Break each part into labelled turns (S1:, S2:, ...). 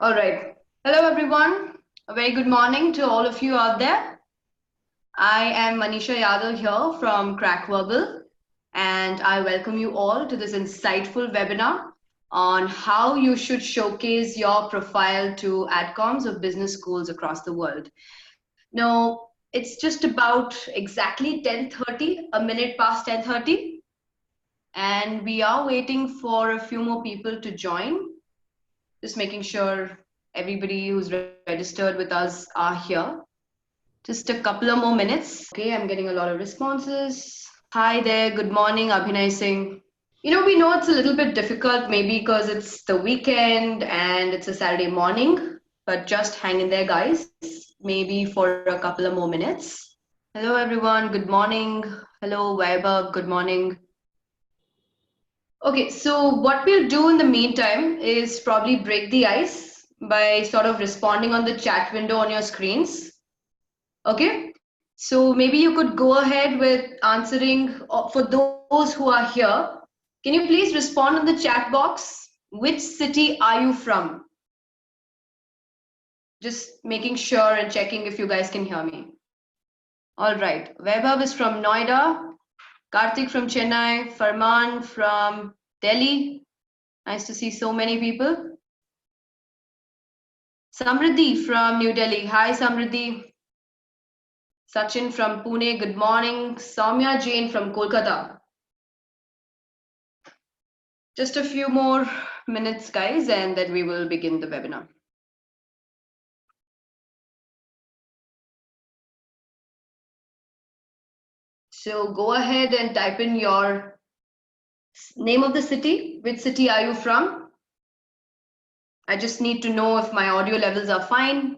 S1: All right. Hello, everyone. A very good morning to all of you out there. I am Manisha Yadav here from Crack Verbal, and I welcome you all to this insightful webinar on how you should showcase your profile to Adcoms of business schools across the world. Now, it's just about exactly 10:30, a minute past 10:30, and we are waiting for a few more people to join. Just making sure everybody who's registered with us are here. Just a couple of more minutes. Okay, I'm getting a lot of responses. Hi there, good morning, Abhinay Singh. We know it's a little bit difficult, maybe because it's the weekend and it's a Saturday morning, but just hang in there, guys, maybe for a couple of more minutes. Hello, everyone, good morning. Hello, Weber, good morning. Okay, so what we'll do in the meantime is probably break the ice by sort of responding on the chat window on your screens. Okay, so maybe you could go ahead with answering for those who are here. Can you please respond in the chat box? Which city are you from? Just making sure and checking if you guys can hear me. All right, Vaibhav is from Noida, Karthik from Chennai, Farman from Delhi. Nice to see so many people. Samriddhi from New Delhi. Hi, Samriddhi. Sachin from Pune. Good morning. Soumya Jain from Kolkata. Just a few more minutes, guys, and then we will begin the webinar. So go ahead and type in your name of the city. Which city are you from? I just need to know if my audio levels are fine.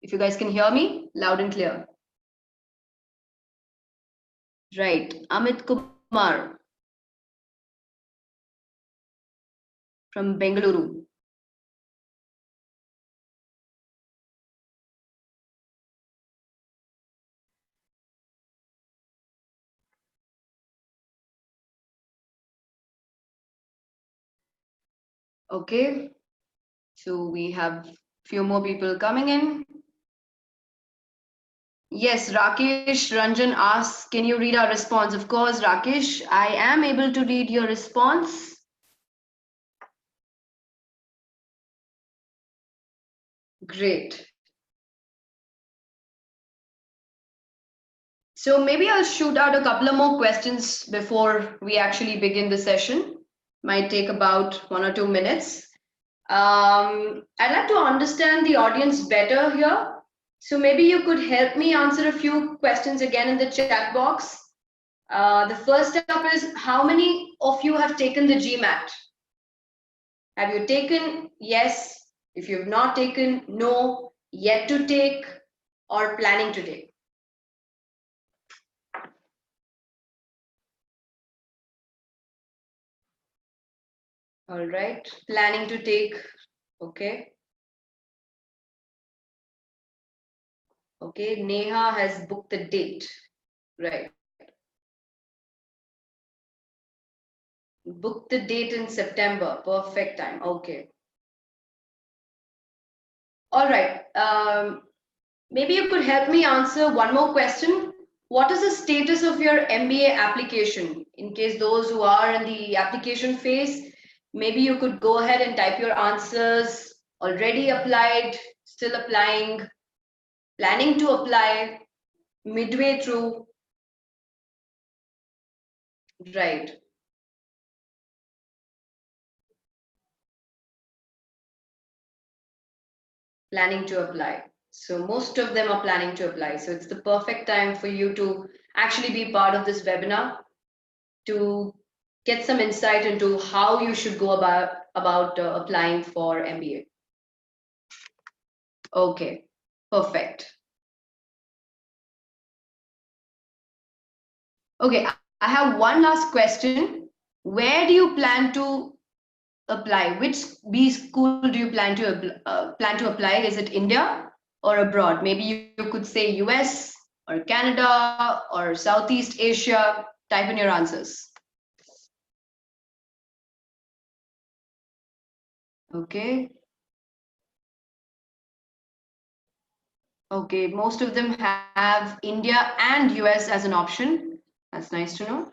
S1: If you guys can hear me loud and clear. Right, Amit Kumar from Bengaluru. Okay, so we have few more people coming in. Yes, Rakesh Ranjan asks, can you read our response? Of course, Rakesh, I am able to read your response. Great. So maybe I'll shoot out a couple of more questions before we actually begin the session. Might take about 1 or 2 minutes. I'd like to understand the audience better here. So maybe you could help me answer a few questions again in the chat box. The first up is, how many of you have taken the GMAT? Have you taken? Yes. If you have not taken, no. Yet to take or planning to take? All right. Planning to take. Okay. Okay. Neha has booked the date. Right. Book the date in September. Perfect time. Okay. All right. Maybe you could help me answer one more question. What is the status of your MBA application? In case those who are in the application phase, maybe you could go ahead and type your answers. Already applied, still applying, planning to apply, midway through. Right. Planning to apply. So most of them are planning to apply. So it's the perfect time for you to actually be part of this webinar to get some insight into how you should go about applying for MBA. Okay, perfect. Okay, I have one last question. Where do you plan to apply? Which B school do you plan to apply? Is it India or abroad? Maybe you could say US or Canada or Southeast Asia. Type in your answers. Okay. Okay, most of them have India and US as an option. That's nice to know.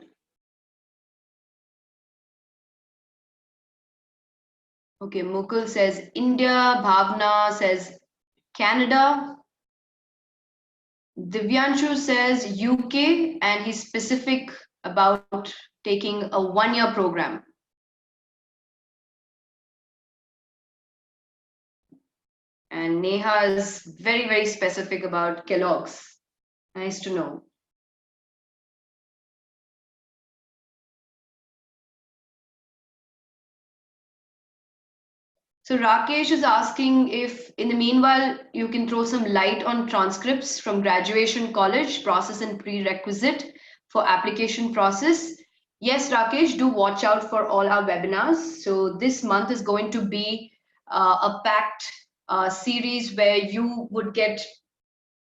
S1: Okay, Mukul says India, Bhavna says Canada, Divyanshu says UK, and he's specific about taking a 1-year program. And Neha is very, very specific about Kellogg's. Nice to know. So Rakesh is asking if, in the meanwhile, you can throw some light on transcripts from graduation, college, process and prerequisite for application process. Yes, Rakesh, do watch out for all our webinars. So this month is going to be a packed series where you would get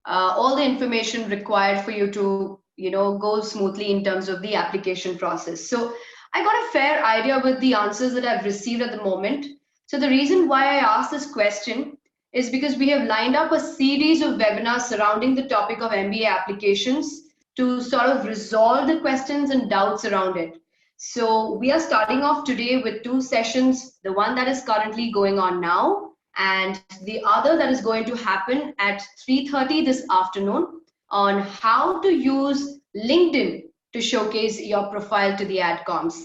S1: all the information required for you to, go smoothly in terms of the application process. So I got a fair idea with the answers that I've received at the moment. So the reason why I asked this question is because we have lined up a series of webinars surrounding the topic of MBA applications to sort of resolve the questions and doubts around it. So we are starting off today with 2 sessions, the one that is currently going on now, and the other that is going to happen at 3:30 this afternoon on how to use LinkedIn to showcase your profile to the Adcoms.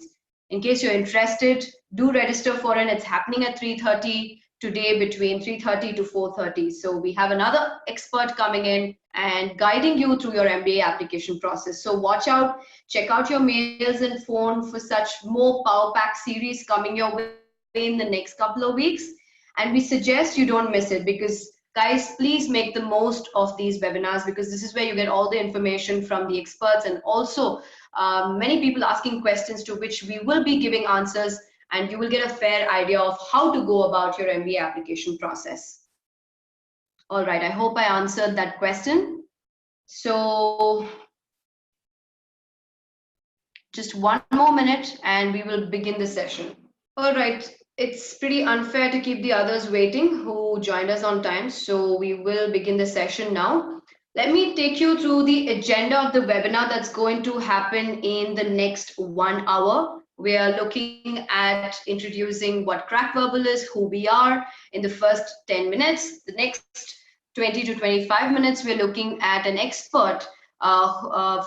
S1: In case you're interested, do register for it. It's happening at 3:30 today between 3:30 to 4:30. So we have another expert coming in and guiding you through your MBA application process. So watch out, check out your mails and phone for such more Power Pack series coming your way in the next couple of weeks. And we suggest you don't miss it because guys, please make the most of these webinars because this is where you get all the information from the experts and also many people asking questions to which we will be giving answers, and you will get a fair idea of how to go about your MBA application process. All right, I hope I answered that question. So just 1 more minute and we will begin the session. All right, it's pretty unfair to keep the others waiting who joined us on time, so we will begin the session now. Let me take you through the agenda of the webinar that's going to happen in the next 1 hour. We are looking at introducing what Crack Verbal is, who we are in the first 10 minutes. The next 20 to 25 minutes, we're looking at an expert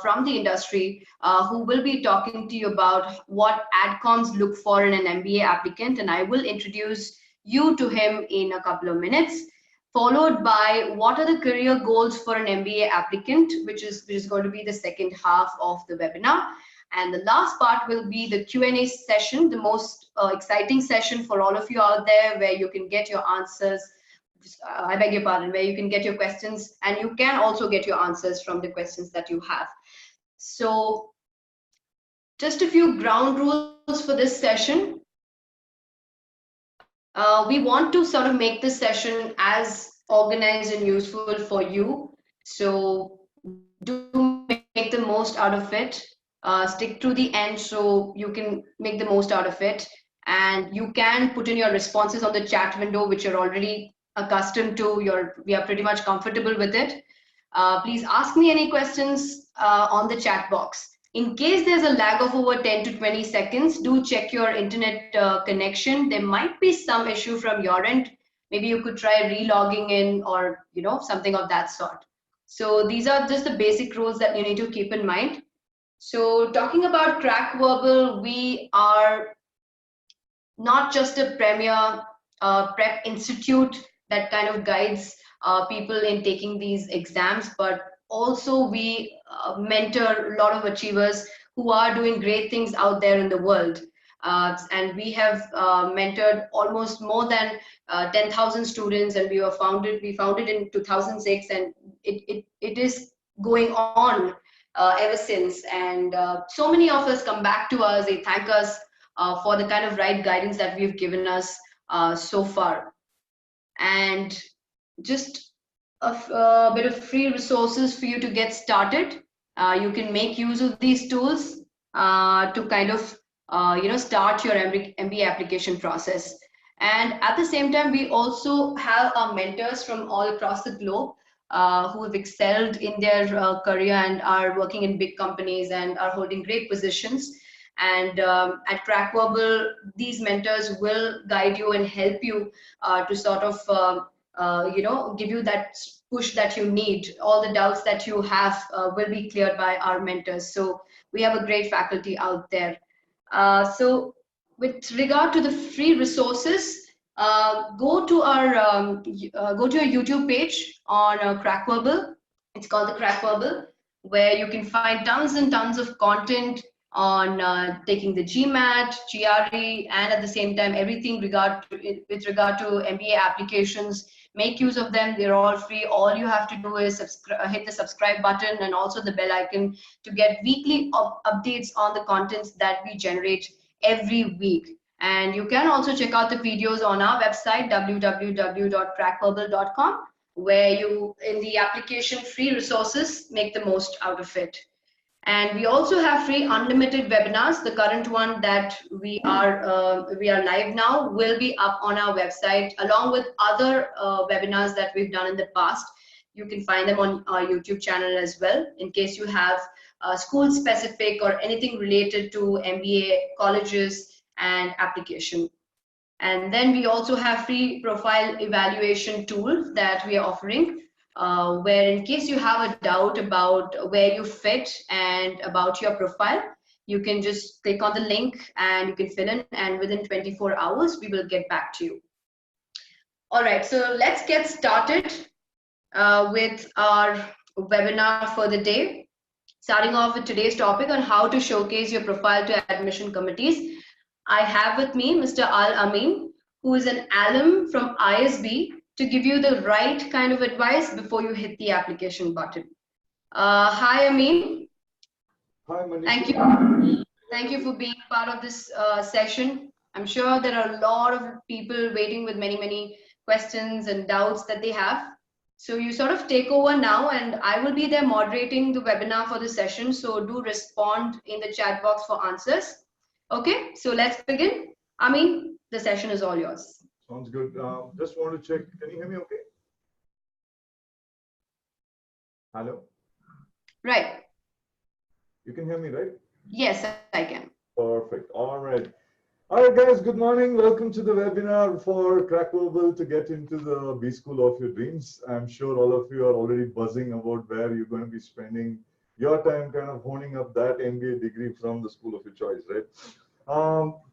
S1: from the industry who will be talking to you about what Adcoms look for in an MBA applicant, and I will introduce you to him in a couple of minutes, followed by what are the career goals for an MBA applicant, which is going to be the second half of the webinar. And the last part will be the Q&A session, the most exciting session for all of you out there, where you can get your answers. I beg your pardon, where you can get your questions and you can also get your answers from the questions that you have. So just a few ground rules for this session. We want to sort of make this session as organized and useful for you. So do make the most out of it. Stick to the end so you can make the most out of it. And you can put in your responses on the chat window, which you're already accustomed to. We are pretty much comfortable with it. Please ask me any questions on the chat box. In case there's a lag of over 10 to 20 seconds, do check your internet connection. There might be some issue from your end. Maybe you could try re-logging in or something of that sort. So these are just the basic rules that you need to keep in mind. So talking about Crack Verbal, we are not just a premier prep institute that kind of guides people in taking these exams, but also we mentor a lot of achievers who are doing great things out there in the world. And we have mentored almost more than 10,000 students, and we founded in 2006, and it is going on ever since. And so many of us come back to us, they thank us for the kind of right guidance that we've given us so far. And just a bit of free resources for you to get started. You can make use of these tools to kind of start your MBA application process. And at the same time, we also have our mentors from all across the globe who have excelled in their career and are working in big companies and are holding great positions. And at Crackverbal, these mentors will guide you and help you to sort of, give you that push that you need. All the doubts that you have will be cleared by our mentors. So we have a great faculty out there. So with regard to the free resources, go to our YouTube page on Crackverbal. It's called the Crackverbal, where you can find tons and tons of content on taking the GMAT, GRE, and at the same time everything with regard to MBA applications. Make use of them. They're all free. All you have to do is hit the subscribe button and also the bell icon to get weekly updates on the contents that we generate every week. And you can also check out the videos on our website, www.crackverbal.com, where you, in the application free resources, make the most out of it. And we also have free unlimited webinars. The current one that we are live now will be up on our website, along with other webinars that we've done in the past. You can find them on our YouTube channel as well, in case you have school specific or anything related to MBA colleges and application. And then we also have free profile evaluation tool that we are offering, where in case you have a doubt about where you fit and about your profile, you can just click on the link and you can fill in, and within 24 hours, we will get back to you. All right, so let's get started with our webinar for the day. Starting off with today's topic on how to showcase your profile to admission committees. I have with me Mr. Ameen, who is an alum from ISB, to give you the right kind of advice before you hit the application button. Hi, Ameen.
S2: Hi, Manisha.
S1: Thank you. Thank you for being part of this session. I'm sure there are a lot of people waiting with many questions and doubts that they have. So you sort of take over now, and I will be there moderating the webinar for the session. So do respond in the chat box for answers. Okay, so let's begin. Ameen, the session is all yours.
S2: Sounds good. Just want to check. Can you hear me okay? Hello?
S1: Right.
S2: You can hear me, right?
S1: Yes, I can.
S2: Perfect. All right. All right, guys. Good morning. Welcome to the webinar for Crackverbal to get into the B School of your dreams. I'm sure all of you are already buzzing about where you're going to be spending your time kind of honing up that MBA degree from the school of your choice, right?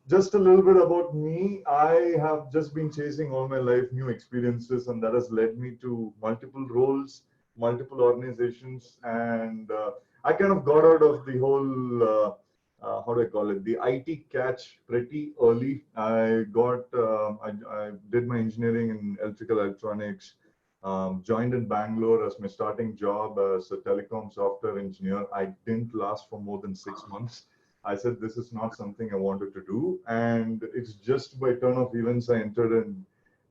S2: Just a little bit about me. I have just been chasing all my life new experiences, and that has led me to multiple roles, multiple organizations, and I kind of got out of the whole, how do I call it, the IT catch pretty early. I did my engineering in electrical electronics, joined in Bangalore as my starting job as a telecom software engineer. I didn't last for more than 6 months. I said, this is not something I wanted to do. And it's just by turn of events, I entered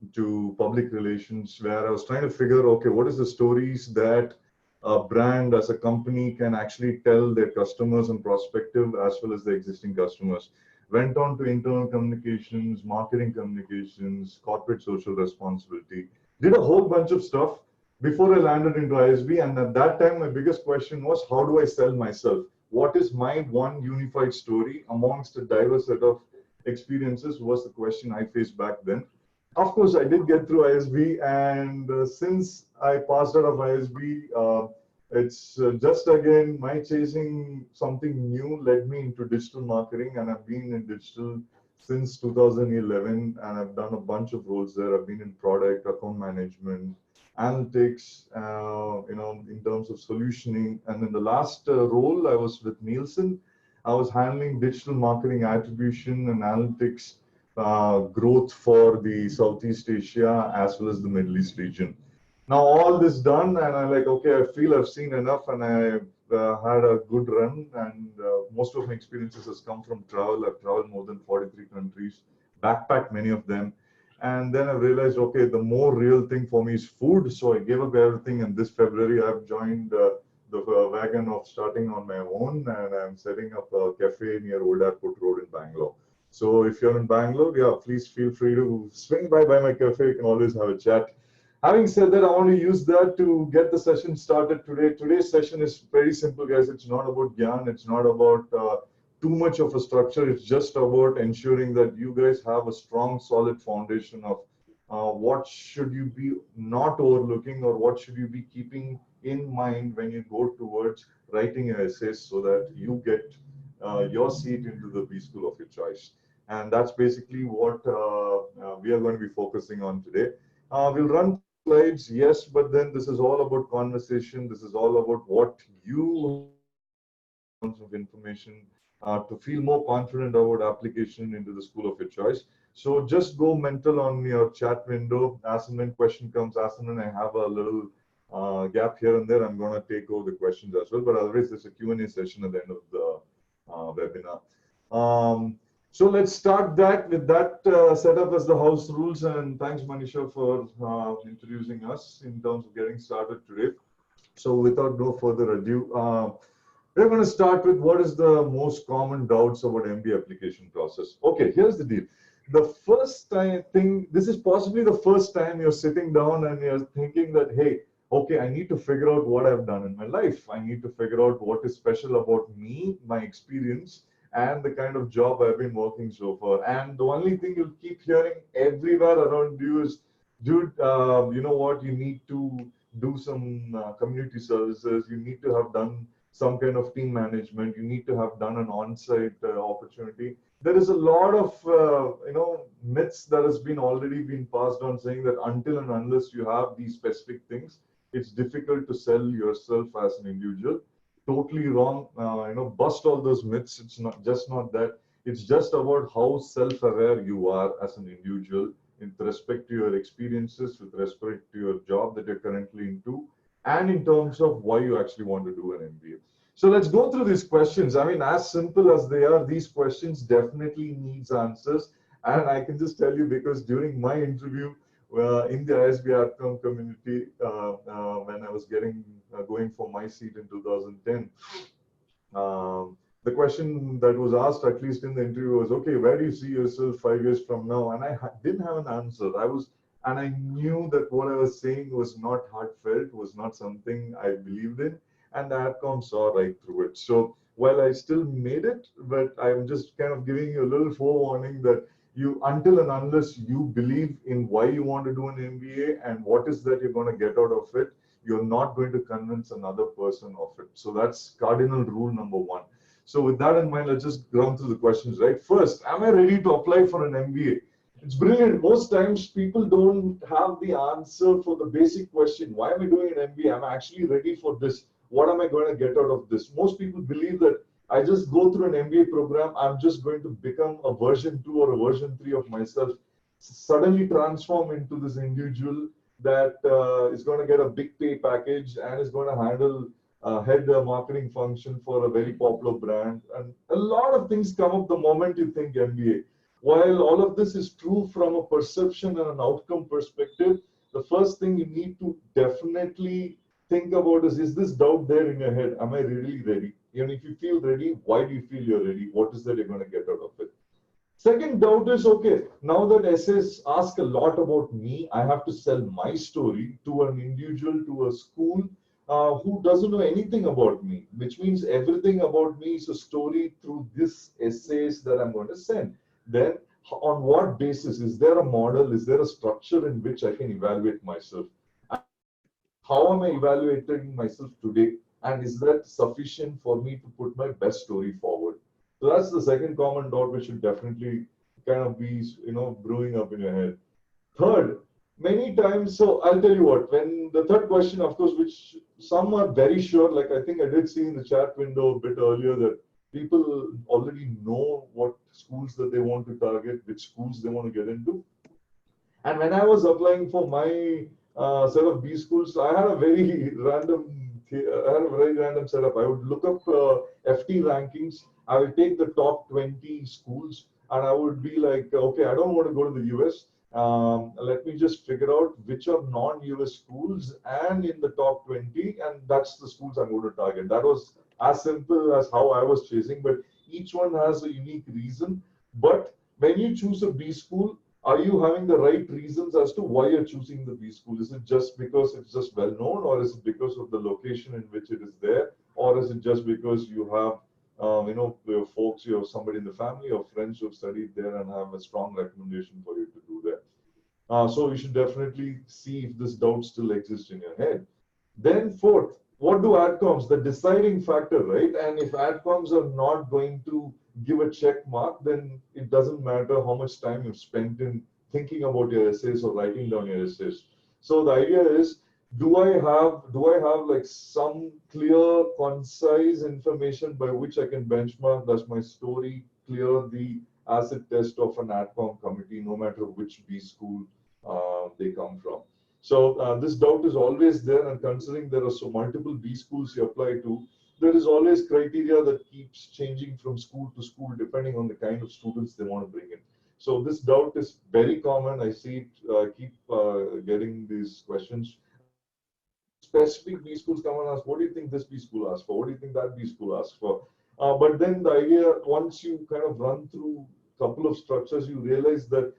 S2: into public relations, where I was trying to figure, okay, what is the stories that a brand as a company can actually tell their customers and prospective as well as the existing customers. Went on to internal communications, marketing communications, corporate social responsibility. Did a whole bunch of stuff before I landed into ISB. And at that time, my biggest question was, how do I sell myself? What is my one unified story amongst a diverse set of experiences was the question I faced back then. Of course, I did get through ISB, and since I passed out of ISB, it's just again, my chasing something new led me into digital marketing, and I've been in digital since 2011, and I've done a bunch of roles there. I've been in product, account management, analytics, in terms of solutioning. And in the last role, I was with Nielsen. I was handling digital marketing attribution and analytics growth for the Southeast Asia as well as the Middle East region. Now all this done, and I'm like, okay, I feel I've seen enough, and I've had a good run, and most of my experiences has come from travel. I've traveled more than 43 countries, backpacked many of them. And then I realized, okay, the more real thing for me is food. So I gave up everything. And this February, I've joined the wagon of starting on my own. And I'm setting up a cafe near Old Airport Road in Bangalore. So if you're in Bangalore, yeah, please feel free to swing by my cafe. You can always have a chat. Having said that, I want to use that to get the session started today. Today's session is very simple, guys. It's not about Gyan. It's not about too much of a structure. It's just about ensuring that you guys have a strong, solid foundation of what should you be not overlooking or what should you be keeping in mind when you go towards writing your essays so that you get your seat into the B school of your choice. And that's basically what we are going to be focusing on today. We'll run through the slides, yes, but then this is all about conversation. This is all about what you in terms of information to feel more confident about application into the school of your choice. So just go mental on your chat window. As and when question comes, as and when I have a little gap here and there, I'm going to take over the questions as well. But otherwise, there's a Q&A session at the end of the webinar. So let's start that with that setup as the house rules. And thanks, Manisha, for introducing us in terms of getting started today. So without no further ado, we're going to start with what is the most common doubts about MBA application process. Okay, here's the deal. The first thing, this is possibly the first time you're sitting down and you're thinking that, hey, okay, I need to figure out what I've done in my life. I need to figure out what is special about me, my experience, and the kind of job I've been working so far. And the only thing you'll keep hearing everywhere around you is, dude, you know what? You need to do some community services. You need to have done some kind of team management. You need to have done an on-site opportunity. There is a lot of myths that has been already been passed on, saying that until and unless you have these specific things, it's difficult to sell yourself as an individual. Totally wrong. Bust all those myths. It's not that. It's just about how self-aware you are as an individual with respect to your experiences, with respect to your job that you're currently into, and in terms of why you actually want to do an MBA. So let's go through these questions. I mean, as simple as they are, these questions definitely needs answers. And I can just tell you, because during my interview in the ISB Alum community, when I was going for my seat in 2010, the question that was asked, at least in the interview, was, okay, where do you see yourself 5 years from now? And I didn't have an answer. And I knew that what I was saying was not heartfelt, was not something I believed in, and the Adcoms saw right through it. So while I still made it, but I'm just kind of giving you a little forewarning that until and unless you believe in why you want to do an MBA and what is that you're going to get out of it, you're not going to convince another person of it. So that's cardinal rule number one. So with that in mind, let's just run through the questions, right? First, am I ready to apply for an MBA? It's brilliant. Most times people don't have the answer for the basic question. Why am I doing an MBA? Am I actually ready for this? What am I going to get out of this? Most people believe that I just go through an MBA program, I'm just going to become a version 2 or a version 3 of myself, suddenly transform into this individual that is going to get a big pay package and is going to handle head marketing function for a very popular brand. And a lot of things come up the moment you think MBA. While all of this is true from a perception and an outcome perspective, the first thing you need to definitely think about is this doubt there in your head? Am I really ready? And if you feel ready, why do you feel you're ready? What is that you're going to get out of it? Second doubt is, okay, now that essays ask a lot about me, I have to sell my story to an individual, to a school who doesn't know anything about me, which means everything about me is a story through this essays that I'm going to send. Then on what basis? Is there a model? Is there a structure in which I can evaluate myself? How am I evaluating myself today? And is that sufficient for me to put my best story forward? So that's the second common doubt which should definitely kind of be, brewing up in your head. Third, many times, so I'll tell you what, when the third question, of course, which some are very sure, like I think I did see in the chat window a bit earlier that people already know what schools that they want to target, which schools they want to get into. And when I was applying for my set of B schools, I had a very random setup. I would look up FT rankings. I would take the top 20 schools, and I would be like, okay, I don't want to go to the US. Let me just figure out which are non-US schools and in the top 20, and that's the schools I'm going to target. That was as simple as how I was chasing, but each one has a unique reason. But when you choose a B school, Are you having the right reasons as to why you're choosing the B school? Is it just because it's just well known, or is it because of the location in which it is there, or is it just because you have your folks, you have somebody in the family or friends who have studied there and have a strong recommendation for you to do that? So you should definitely see if this doubt still exists in your head. Then fourth, what do adcoms, the deciding factor, right? And if adcoms are not going to give a check mark, then it doesn't matter how much time you've spent in thinking about your essays or writing down your essays. So the idea is, do I have like some clear, concise information by which I can benchmark? Does my story clear the acid test of an adcom committee, no matter which B school they come from? So this doubt is always there, and considering there are so multiple B schools you apply to, there is always criteria that keeps changing from school to school depending on the kind of students they want to bring in. So this doubt is very common. I see it keep getting these questions. Specific B schools come and ask, what do you think this B school asks for? What do you think that B school asks for? But then the idea, once you kind of run through a couple of structures, you realize that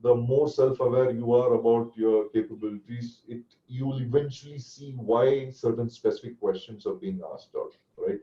S2: the more self-aware you are about your capabilities, you will eventually see why certain specific questions are being asked out, right?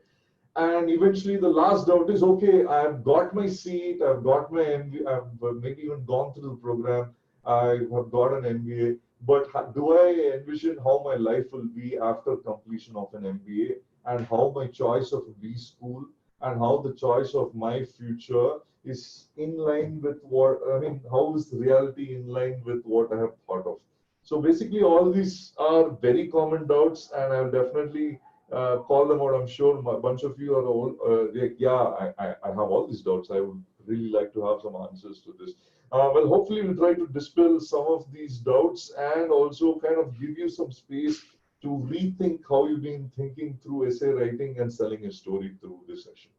S2: And eventually the last doubt is, okay, I've got my seat, I've got my MBA, I've maybe even gone through the program, I have got an MBA, but do I envision how my life will be after completion of an MBA, and how my choice of a B school and how the choice of my future is in line with what, I mean, how is the reality in line with what I have thought of? So basically all these are very common doubts, and I'll definitely call them out. I'm sure a bunch of you are all like, yeah, I have all these doubts. I would really like to have some answers to this. Well, hopefully we'll try to dispel some of these doubts and also kind of give you some space to rethink how you've been thinking through essay writing and selling your story through this session.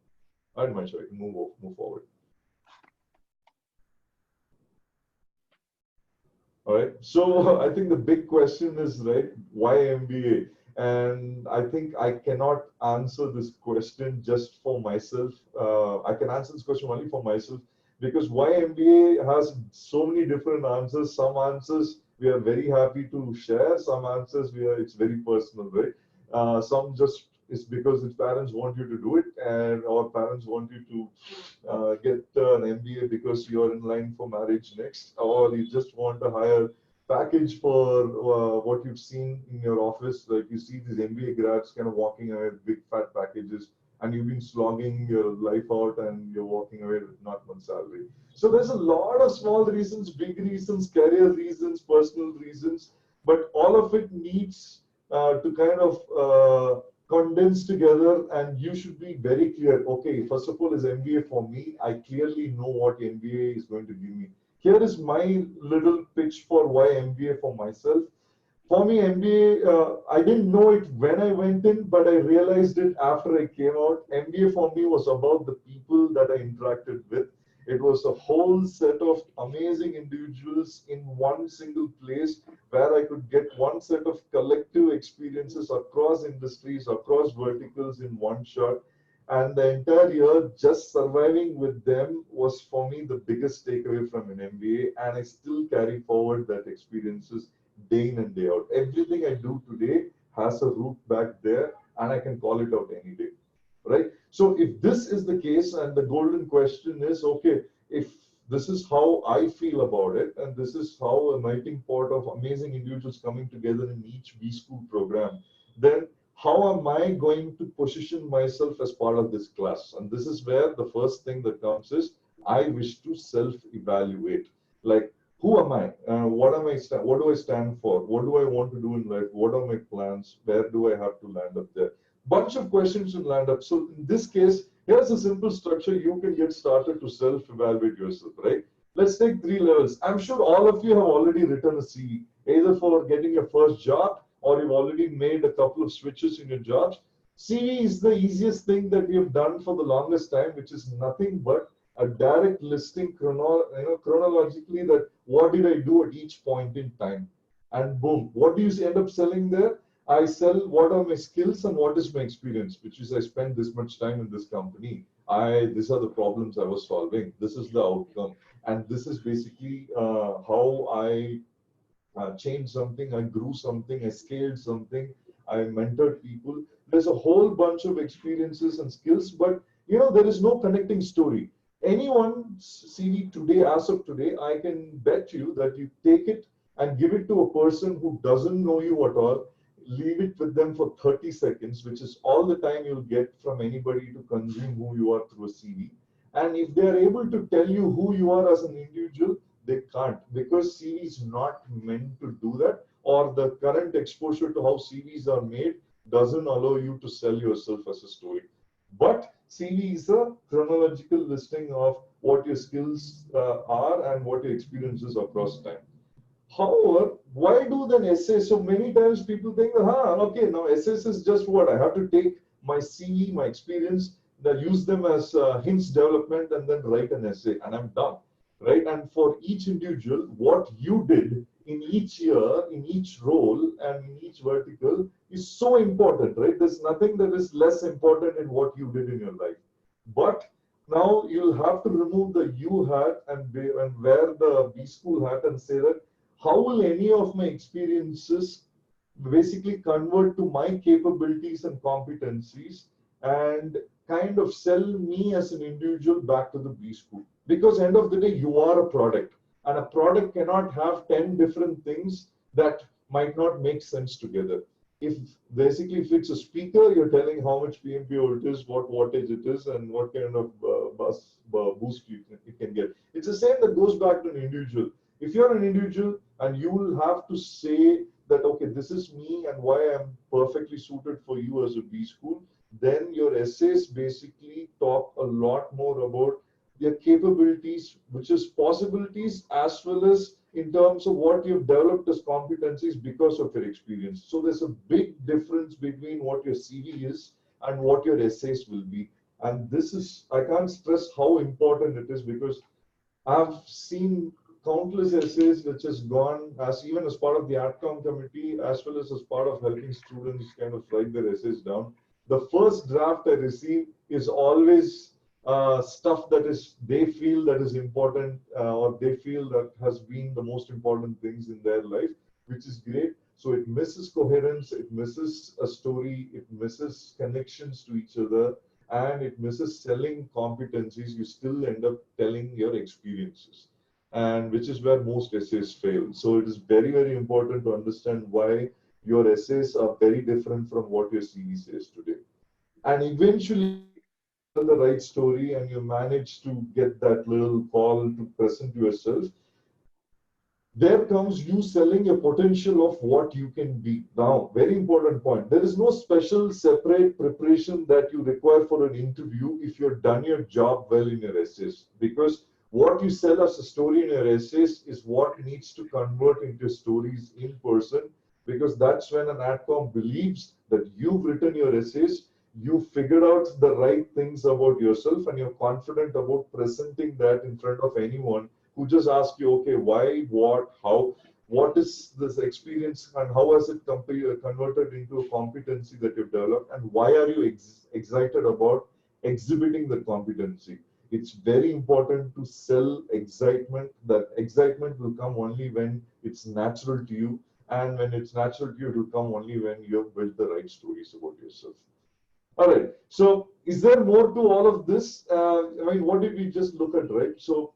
S2: All right, Mancha, I can move forward. All right. So I think the big question is, right, why MBA? And I think I cannot answer this question just for myself. I can answer this question only for myself, because why MBA has so many different answers. Some answers we are very happy to share. Some answers it's very personal, right? Some just it's because its parents want you to do it, and or parents want you to get an MBA because you're in line for marriage next, or you just want a higher package for what you've seen in your office. Like you see these MBA grads kind of walking away with big fat packages, and you've been slogging your life out and you're walking away with not one salary. So there's a lot of small reasons, big reasons, career reasons, personal reasons, but all of it needs to kind of condensed together, and you should be very clear. Okay, first of all, is MBA for me? I clearly know what MBA is going to give me. Here is my little pitch for why MBA for myself. For me, MBA, I didn't know it when I went in, but I realized it after I came out. MBA for me was about the people that I interacted with. It was a whole set of amazing individuals in one single place where I could get one set of collective experiences across industries, across verticals in one shot. And the entire year, just surviving with them was for me the biggest takeaway from an MBA. And I still carry forward that experiences day in and day out. Everything I do today has a root back there, and I can call it out any day, right? So if this is the case, and the golden question is, okay, if this is how I feel about it, and this is how a melting pot of amazing individuals coming together in each B school program, then how am I going to position myself as part of this class? And this is where the first thing that comes is, I wish to self-evaluate. Like, who am I? What do I stand for? What do I want to do in life? What are my plans? Where do I have to land up there? Bunch of questions to land up. So in this case, here's a simple structure you can get started to self-evaluate yourself, right? Let's take 3 levels. I'm sure all of you have already written a CV, either for getting your first job, or you've already made a couple of switches in your jobs. CV is the easiest thing that we have done for the longest time, which is nothing but a direct listing chronologically that what did I do at each point in time. And boom, what do you end up selling there? I sell what are my skills and what is my experience, which is I spend this much time in this company. these are the problems I was solving. This is the outcome. And this is basically how I changed something, I grew something, I scaled something, I mentored people. There's a whole bunch of experiences and skills, but there is no connecting story. Anyone's CV today, as of today, I can bet you that you take it and give it to a person who doesn't know you at all, leave it with them for 30 seconds, which is all the time you'll get from anybody to consume who you are through a CV. And if they are able to tell you who you are as an individual, they can't, because CV is not meant to do that, or the current exposure to how CVs are made doesn't allow you to sell yourself as a story. But CV is a chronological listing of what your skills are and what your experiences across time. However, why do then essays? So many times people think, okay, now essays is just what? I have to take my CV, my experience, then use them as hints development and then write an essay and I'm done, right? And for each individual, what you did in each year, in each role and in each vertical is so important, right? There's nothing that is less important in what you did in your life. But now you'll have to remove the you hat and wear the B school hat and say that how will any of my experiences basically convert to my capabilities and competencies and kind of sell me as an individual back to the B school? Because end of the day, you are a product, and a product cannot have 10 different things that might not make sense together. If basically if it's a speaker, you're telling how much PMPO it is, what wattage it is, and what kind of boost you can get. It's the same that goes back to an individual. If you're an individual and you will have to say that, okay, this is me and why I'm perfectly suited for you as a B school, then your essays basically talk a lot more about their capabilities, which is possibilities, as well as in terms of what you've developed as competencies because of your experience. So there's a big difference between what your CV is and what your essays will be. And this is, I can't stress how important it is, because I've seen countless essays which has gone as even as part of the Adcom committee, as well as part of helping students kind of write their essays down. The first draft I receive is always stuff that is they feel that is important, or they feel that has been the most important things in their life, which is great. So it misses coherence, it misses a story, it misses connections to each other, and it misses selling competencies. You still end up telling your experiences, and which is where most essays fail. So it is very, very important to understand why your essays are very different from what your CV says today. And eventually, tell the right story and you manage to get that little call to present yourself, there comes you selling a potential of what you can be. Now, very important point. There is no special separate preparation that you require for an interview if you've done your job well in your essays. Because what you sell as a story in your essays is what needs to convert into stories in person. Because that's when an AdCom believes that you've written your essays, you figured out the right things about yourself, and you're confident about presenting that in front of anyone who just ask you, okay, why, what, how, what is this experience and how has it converted into a competency that you've developed, and why are you excited about exhibiting the competency? It's very important to sell excitement. That excitement will come only when it's natural to you, and when it's natural to you, it will come only when you have built the right stories about yourself. All right. So, is there more to all of this? I mean, what did we just look at, right? So,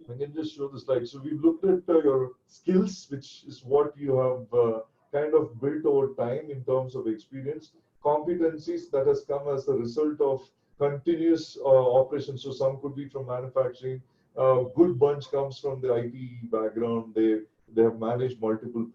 S2: I can just show the slide. So, we've looked at your skills, which is what you have kind of built over time in terms of experience, competencies that has come as a result of continuous operations. So, some could be from manufacturing. Good bunch comes from the IT background. They have managed multiple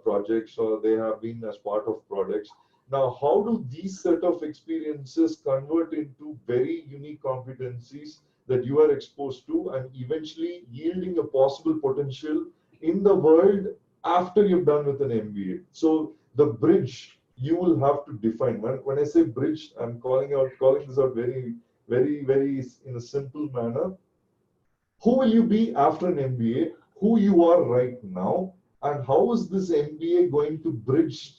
S2: projects, or they have been as part of products. Now, how do these set of experiences convert into very unique competencies that you are exposed to, and eventually yielding a possible potential in the world after you've done with an MBA? So the bridge you will have to define. When I say bridge, I'm calling this out very, very, very in a simple manner. Who will you be after an MBA? Who you are right now? And how is this MBA going to bridge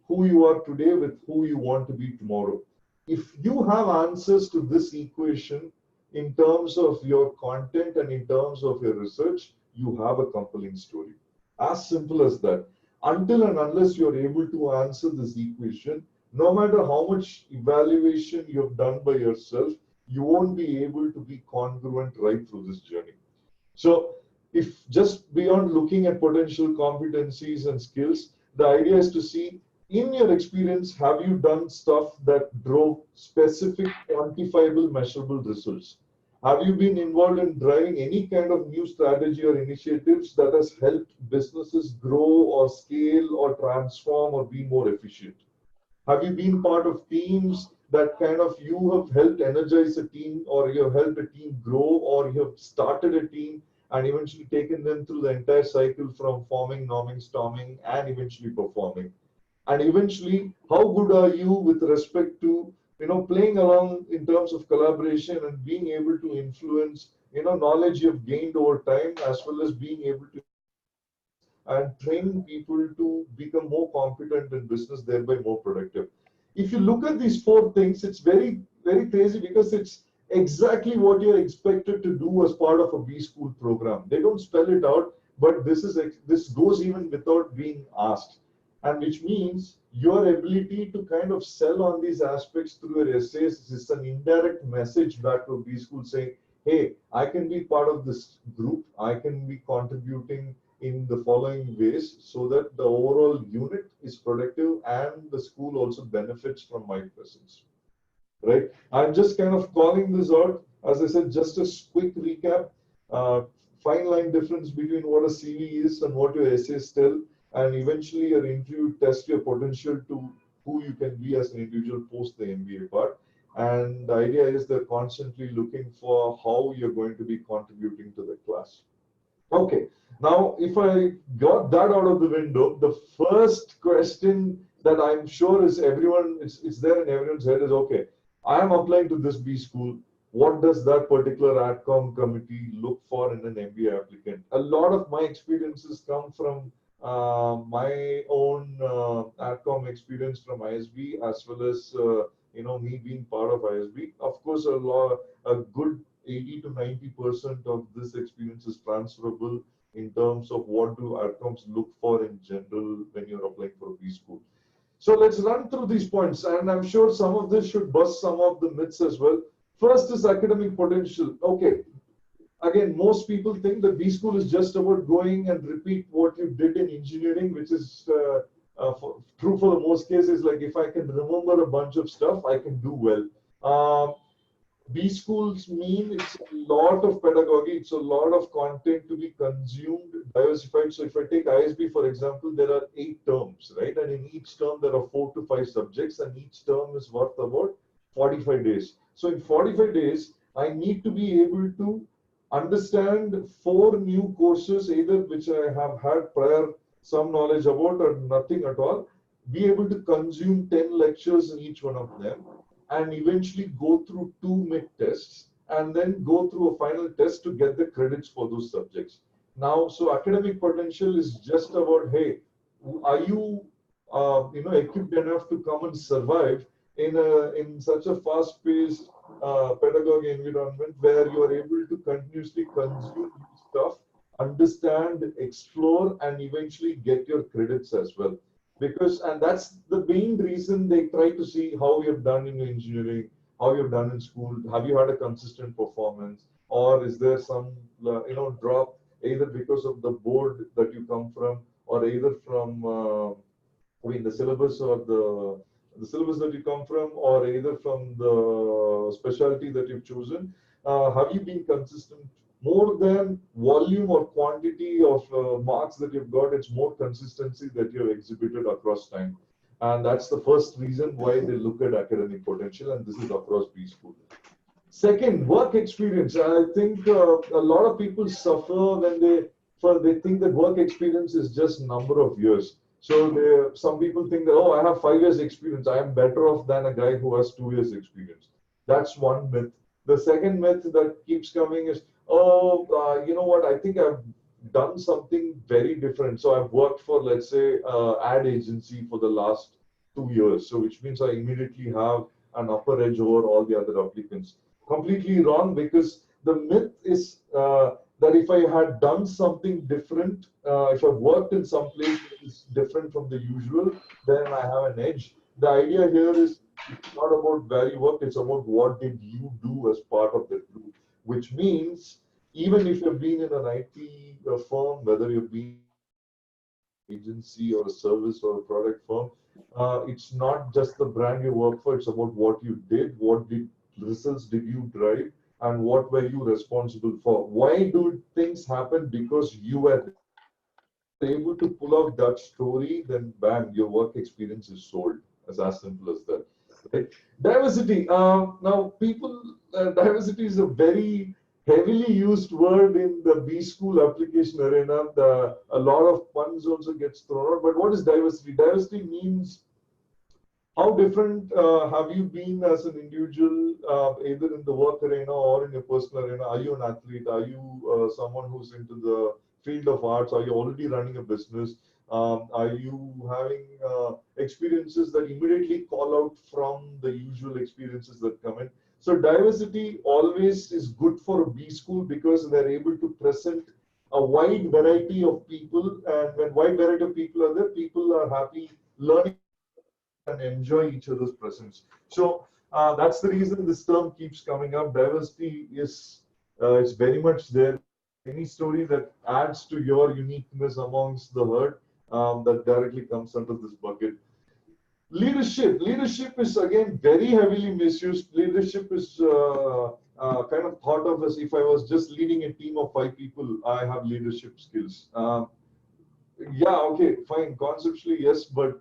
S2: who you are today with who you want to be tomorrow? If you have answers to this equation in terms of your content and in terms of your research, you have a compelling story. As simple as that. Until and unless you're able to answer this equation, no matter how much evaluation you've done by yourself, you won't be able to be congruent right through this journey. So, if just beyond looking at potential competencies and skills, the idea is to see in your experience, have you done stuff that drove specific, quantifiable, measurable results? Have you been involved in driving any kind of new strategy or initiatives that has helped businesses grow or scale or transform or be more efficient? Have you been part of teams that kind of you have helped energize a team, or you have helped a team grow, or you have started a team and eventually taken them through the entire cycle from forming, norming, storming, and eventually performing? And eventually, how good are you with respect to playing along in terms of collaboration and being able to influence knowledge you've gained over time, as well as being able to and training people to become more competent in business, thereby more productive. If you look at these four things, it's very, very crazy because it's exactly what you're expected to do as part of a B school program. They don't spell it out, but this goes even without being asked. And which means your ability to kind of sell on these aspects through your essays is an indirect message back to a B school saying, hey, I can be part of this group, I can be contributing in the following ways so that the overall unit is productive and the school also benefits from my presence, right? I'm just kind of calling this out. As I said, just a quick recap, uh, fine line difference between what a CV is and what your essays tell, and eventually your interview test your potential to who you can be as an individual post the MBA part. And the idea is they're constantly looking for how you're going to be contributing to the class. Okay, now if I got that out of the window, the first question that I'm sure is it's there in everyone's head is, okay, I am applying to this B school. What does that particular AdCom committee look for in an MBA applicant? A lot of my experiences come from my own AdCom experience from ISB, as well as me being part of ISB. Of course, a good 80 to 90% of this experience is transferable in terms of what do outcomes look for in general when you're applying for a B school. So let's run through these points, and I'm sure some of this should bust some of the myths as well. First is academic potential. Okay, again, most people think that B school is just about going and repeat what you did in engineering, which is true for the most cases. Like if I can remember a bunch of stuff, I can do well. B schools mean it's a lot of pedagogy, it's a lot of content to be consumed, diversified. So if I take ISB, for example, there are 8 terms, right? And in each term, there are 4 to 5 subjects, and each term is worth about 45 days. So in 45 days, I need to be able to understand 4 new courses, either which I have had prior some knowledge about or nothing at all, be able to consume 10 lectures in each one of them, and eventually go through 2 mid tests and then go through a final test to get the credits for those subjects. Now, so academic potential is just about, hey, are you equipped enough to come and survive in such a fast-paced pedagogy environment where you are able to continuously consume stuff, understand, explore, and eventually get your credits as well. Because, and that's the main reason they try to see how you've done in engineering, how you've done in school, have you had a consistent performance, or is there some drop either because of the board that you come from, or either from the syllabus or the syllabus that you come from, or either from the specialty that you've chosen. Have you been consistent? More than volume or quantity of marks that you've got, it's more consistency that you've exhibited across time. And that's the first reason why they look at academic potential, and this is across B school. Second, work experience. I think a lot of people suffer when they think that work experience is just number of years. So some people think that, oh, I have 5 years experience, I am better off than a guy who has 2 years experience. That's one myth. The second myth that keeps coming is, oh, you know what, I think I've done something very different. So I've worked for, let's say, ad agency for the last 2 years. So which means I immediately have an upper edge over all the other applicants. Completely wrong, because the myth is that if I had done something different, if I worked in some place that is different from the usual, then I have an edge. The idea here is it's not about where you work, it's about what did you do as part of the group, which means even if you've been in an IT firm, whether you've been agency or a service or a product firm, it's not just the brand you work for, it's about what you did, what did results did you drive, and what were you responsible for. Why do things happen? Because you were able to pull off that story, then bam, your work experience is sold. As simple as that. Right? Diversity. Now, diversity is a very heavily used word in the B school application arena. A lot of puns also gets thrown out. But what is diversity? Diversity means how different have you been as an individual, either in the work arena or in your personal arena? Are you an athlete? Are you someone who's into the field of arts? Are you already running a business? Are you having experiences that immediately call out from the usual experiences that come in? So diversity always is good for a B school because they're able to present a wide variety of people, and when wide variety of people are there, people are happy learning and enjoy each other's presence. So that's the reason this term keeps coming up. Diversity is very much there. Any story that adds to your uniqueness amongst the herd, that directly comes under this bucket. Leadership is again very heavily misused. Leadership is kind of thought of as if I was just leading a team of 5 people, I have leadership skills. Yeah, okay, fine. Conceptually, yes, but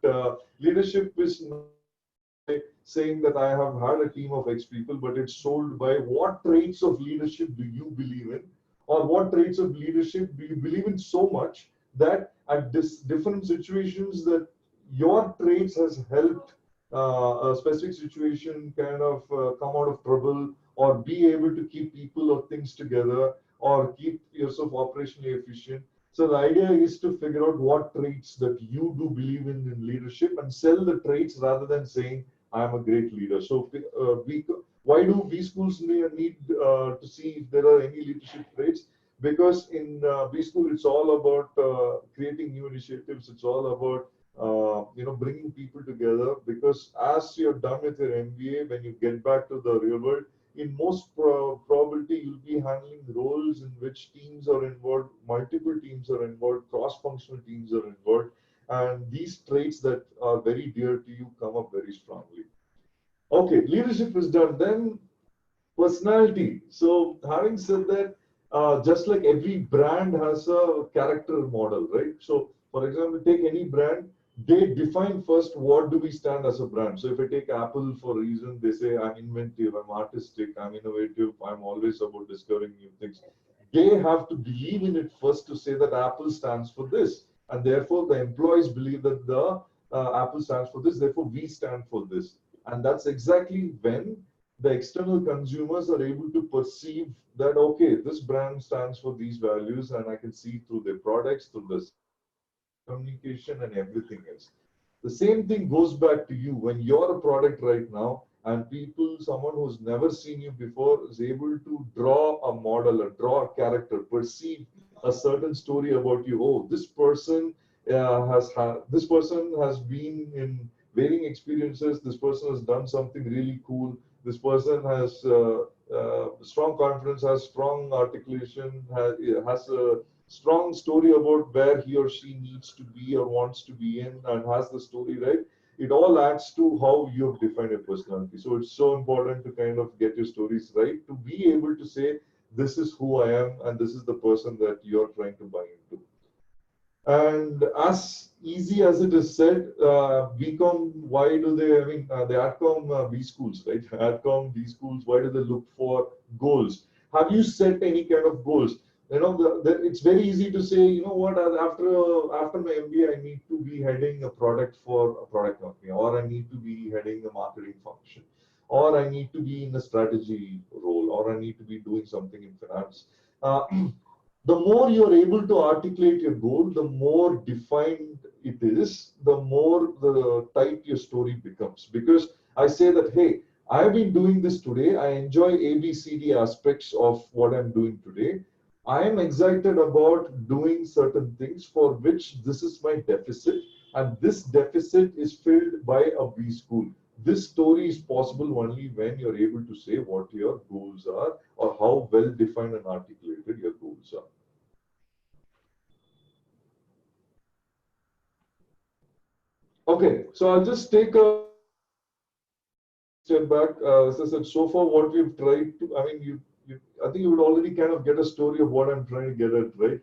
S2: leadership is not saying that I have had a team of X people, but it's sold by what traits of leadership do you believe in, or what traits of leadership do you believe in so much that at this different situations that your traits has helped a specific situation kind of come out of trouble, or be able to keep people or things together, or keep yourself operationally efficient. So the idea is to figure out what traits that you do believe in leadership and sell the traits rather than saying, I am a great leader. So why do B schools need to see if there are any leadership traits? Because in B school, it's all about creating new initiatives. It's all about bringing people together. Because as you're done with your MBA, when you get back to the real world, in most probability, you'll be handling roles in which teams are involved, multiple teams are involved, cross-functional teams are involved, and these traits that are very dear to you come up very strongly. Okay, leadership is done. Then personality. So having said that, just like every brand has a character model, right? So for example, take any brand, they define first what do we stand as a brand. So if I take Apple for a reason, they say I'm inventive, I'm artistic, I'm innovative, I'm always about discovering new things. They have to believe in it first to say that Apple stands for this. And therefore the employees believe that the Apple stands for this, therefore we stand for this. And that's exactly when the external consumers are able to perceive that, okay, this brand stands for these values, and I can see through their products, through the communication and everything else. The same thing goes back to you when you're a product right now, and people, someone who's never seen you before, is able to draw a model, or draw a character, perceive a certain story about you. Oh, this person this person has been in varying experiences. This person has done something really cool. This person has strong confidence, has strong articulation, has a strong story about where he or she needs to be or wants to be in, and has the story right. It all adds to how you've defined your personality. So it's so important to kind of get your stories right, to be able to say, this is who I am, and this is the person that you're trying to buy into. And as easy as it is said, BCom, why do they, I mean, the Adcom B schools, right? Adcom B schools, why do they look for goals? Have you set any kind of goals? You know, it's very easy to say, you know what, after my MBA, I need to be heading a product for a product company, or I need to be heading a marketing function, or I need to be in a strategy role, or I need to be doing something in finance. The more you're able to articulate your goal, the more defined it is, the more the tight your story becomes. Because I say that, hey, I've been doing this today. I enjoy ABCD aspects of what I'm doing today. I am excited about doing certain things for which this is my deficit, and this deficit is filled by a B school. This story is possible only when you're able to say what your goals are or how well defined and articulated your goals are. Okay, so I'll just take a step back. As I said, so far what we've tried to, I mean, I think you would already kind of get a story of what I'm trying to get at, right?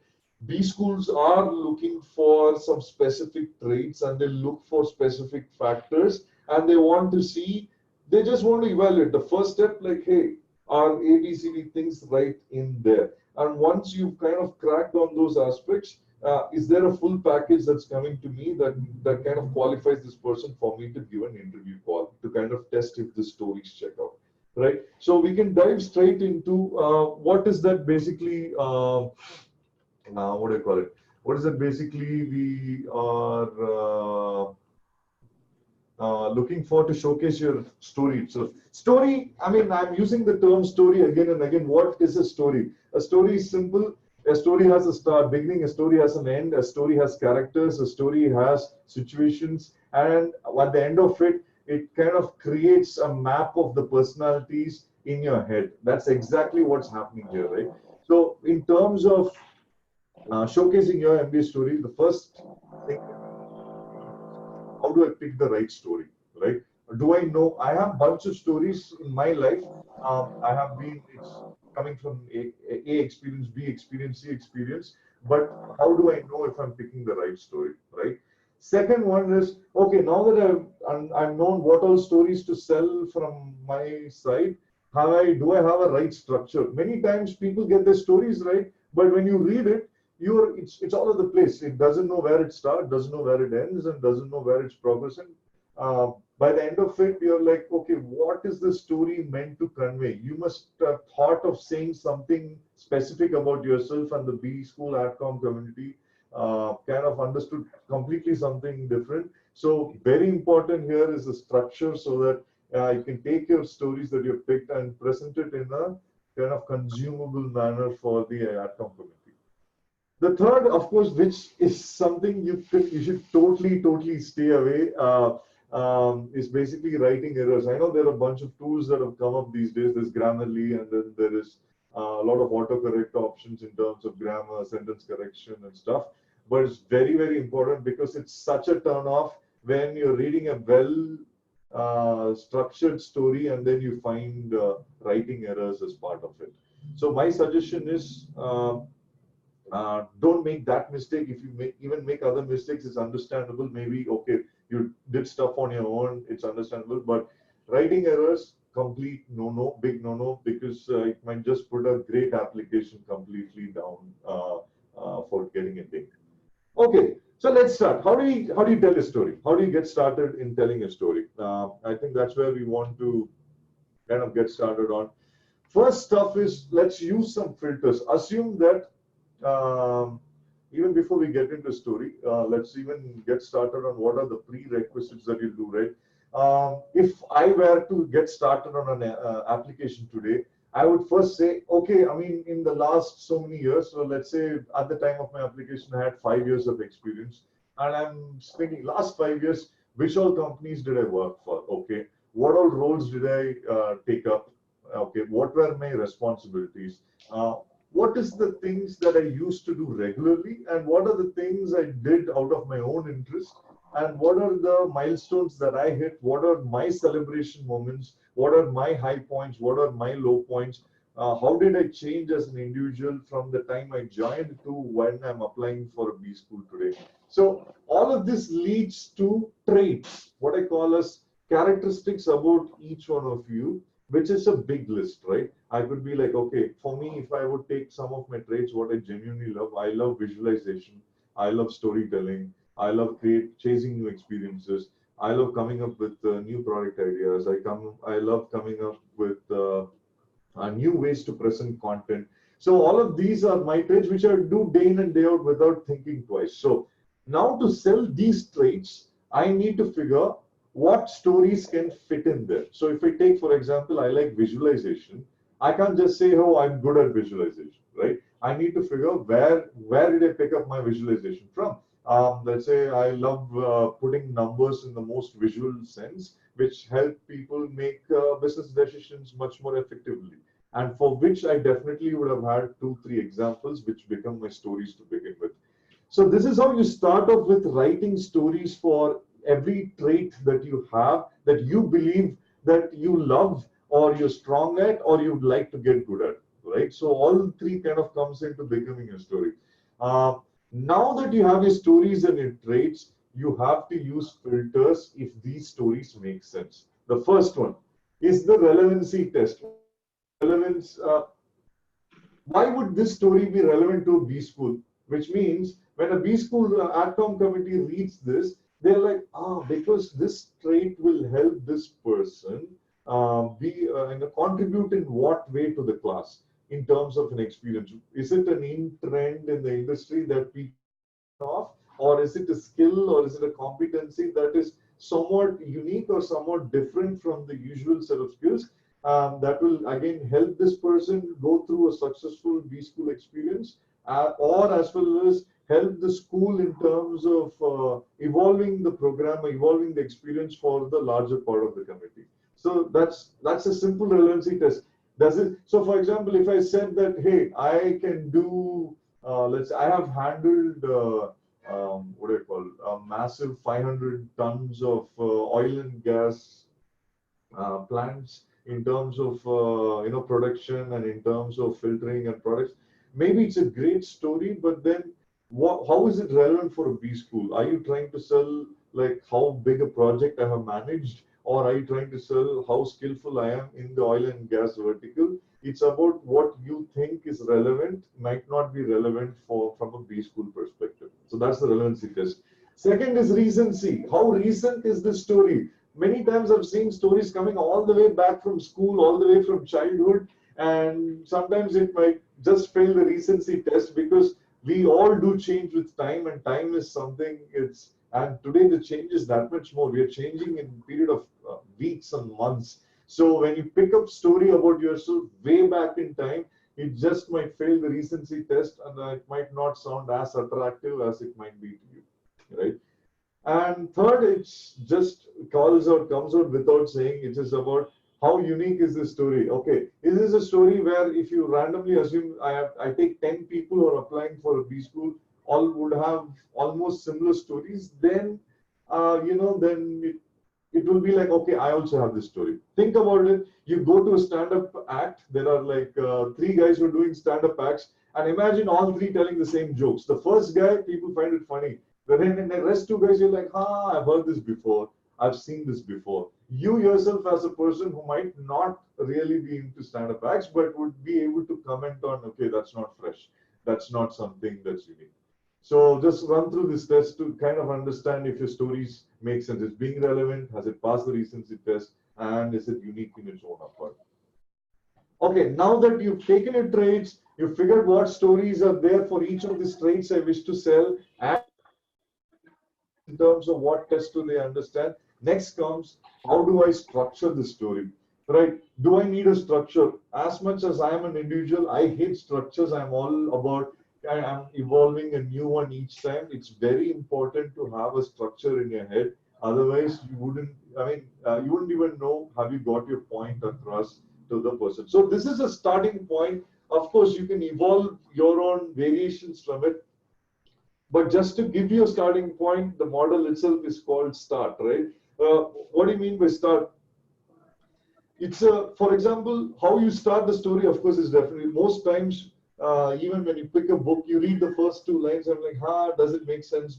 S2: B schools are looking for some specific traits and they look for specific factors and they want to see, they just want to evaluate. The first step, like, hey, are ABCD things right in there? And once you've kind of cracked on those aspects, is there a full package that's coming to me that kind of qualifies this person for me to give an interview call to kind of test if the stories check out, right? So we can dive straight into what is that basically, what do I call it? What is it basically we are looking for to showcase your story. So story, I mean, I'm using the term story again and again. What is a story? A story is simple. A story has a start, beginning, a story has an end, a story has characters, a story has situations, and at the end of it, it kind of creates a map of the personalities in your head. That's exactly what's happening here, right? So in terms of showcasing your MBA story, the first thing, how do I pick the right story, right? Do I know? I have a bunch of stories in my life. I have been, it's coming from A experience, B experience, C experience, but how do I know if I'm picking the right story, right? Second one is, okay, now that I've known what all stories to sell from my side, do I have a right structure? Many times people get their stories right, but when you read it, it's all over the place. It doesn't know where it starts, doesn't know where it ends, and doesn't know where it's progressing. By the end of it, you're like, okay, what is the story meant to convey? You must have thought of saying something specific about yourself and the B school Adcom community. Kind of understood completely something different. So very important here is the structure so that you can take your stories that you've picked and present it in a kind of consumable manner for the Adcom community. The third, of course, which is something you should totally stay away, is basically writing errors. I know there are a bunch of tools that have come up these days. There's Grammarly, and then there is a lot of autocorrect options in terms of grammar, sentence correction, and stuff. But it's very important because it's such a turn off when you're reading a well structured story and then you find writing errors as part of it. So my suggestion is. Don't make that mistake. If you even make other mistakes, it's understandable. Maybe, okay, you did stuff on your own, it's understandable. But writing errors, complete no-no, big no-no, because it might just put a great application completely down for getting a ding. Okay, so let's start. How do you tell a story? How do you get started in telling a story? I think that's where we want to kind of get started on. First stuff is, let's use some filters. Assume that even before we get into story, let's even get started on what are the prerequisites that you do, right? If I were to get started on an application today, I would first say, okay, I mean, in the last so many years, so let's say at the time of my application, I had 5 years of experience, and I'm spending last 5 years, which all companies did I work for? Okay, what all roles did I take up? Okay, what were my responsibilities? What is the things that I used to do regularly, and what are the things I did out of my own interest, and what are the milestones that I hit, what are my celebration moments, what are my high points, what are my low points, how did I change as an individual from the time I joined to when I'm applying for a B school today. So all of this leads to traits, what I call as characteristics about each one of you, which is a big list, right? I could be like, okay, for me, if I would take some of my traits, what I genuinely love, I love visualization, I love storytelling, I love chasing new experiences, I love coming up with new product ideas, I love coming up with new ways to present content. So all of these are my traits, which I do day in and day out without thinking twice. So now to sell these traits, I need to figure what stories can fit in there. So if I take, for example, I like visualization, I can't just say, oh, I'm good at visualization, right? I need to figure where did I pick up my visualization from? Let's say I love putting numbers in the most visual sense, which help people make business decisions much more effectively. And for which I definitely would have had 2, 3 examples, which become my stories to begin with. So this is how you start off with writing stories for every trait that you have, that you believe that you love or you're strong at or you'd like to get good at, right? So all three kind of comes into becoming a story. Uh, Now that you have your stories and your traits, you have to use filters if these stories make sense. The first one is the relevancy test. Relevance. Why would this story be relevant to a B school? Which means when a B school Adcom committee reads this, they're like, because this trait will help this person contribute in what way to the class in terms of an experience. Is it an in trend in the industry that we off, or is it a skill, or is it a competency that is somewhat unique or somewhat different from the usual set of skills that will again help this person go through a successful B school experience, or as well as help the school in terms of evolving the program, evolving the experience for the larger part of the committee. So that's a simple relevancy test. Does it? So, for example, if I said that, hey, I can do, I have handled what do you call a massive 500 tons of oil and gas plants in terms of production and in terms of filtering and products. Maybe it's a great story, but then how is it relevant for a B school? Are you trying to sell like how big a project I have managed, or are you trying to sell how skillful I am in the oil and gas vertical? It's about what you think is relevant, might not be relevant from a B school perspective. So that's the relevancy test. Second is recency. How recent is this story? Many times I've seen stories coming all the way back from school, all the way from childhood, and sometimes it might just fail the recency test because we all do change with time, and time is something and today the change is that much more. We are changing in a period of weeks and months. So when you pick up story about yourself way back in time, it just might fail the recency test, and it might not sound as attractive as it might be to you, right? And third, it's just comes out without saying. It is about how unique is this story. Okay, is this a story where if you randomly assume I take 10 people who are applying for a B school, all would have almost similar stories, then then it will be like, okay, I also have this story. Think about it. You go to a stand-up act. There are like 3 guys who are doing stand-up acts, and imagine all 3 telling the same jokes. The first guy, people find it funny. But then in the rest 2 guys, you're like, I've heard this before. I've seen this before. You yourself, as a person who might not really be into stand-up acts, but would be able to comment on, okay, that's not fresh. That's not something that's unique. So just run through this test to kind of understand if your stories make sense. Is being relevant? Has it passed the recency test? And is it unique in its own accord? Okay, now that you've taken your traits, you've figured what stories are there for each of these traits I wish to sell, and in terms of what test do they understand. Next comes, how do I structure the story, right? Do I need a structure? As much as I am an individual, I hate structures. I'm all about, I'm evolving a new one each time. It's very important to have a structure in your head. Otherwise, you wouldn't, you wouldn't even know have you got your point across to the person. So this is a starting point. Of course, you can evolve your own variations from it. But just to give you a starting point, the model itself is called START, right? What do you mean by START? It's for example, how you start the story, of course, is definitely most times, even when you pick a book, you read the first 2 lines, I'm like, does it make sense?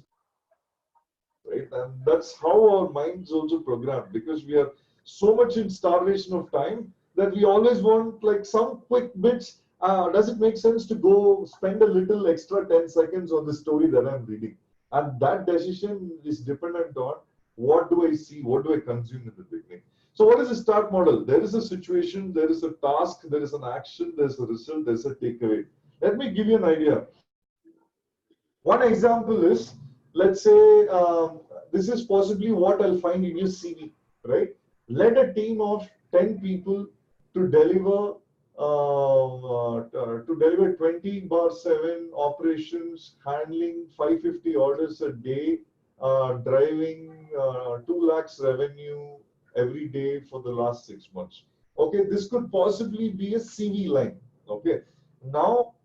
S2: Right? And that's how our minds also programmed, because we are so much in starvation of time that we always want like some quick bits. Does it make sense to go spend a little extra 10 seconds on the story that I'm reading? And that decision is dependent on what do I see, what do I consume in the beginning. So what is the START model? There is a situation, there is a task, there is an action, there's a result, there's a takeaway. Let me give you an idea. One example is, let's say this is possibly what I'll find in your CV, right? Led a team of 10 people to deliver 24/7 operations, handling 550 orders a day, driving 2 lakhs revenue every day for the last 6 months. Okay, this could possibly be a CV line. Okay, now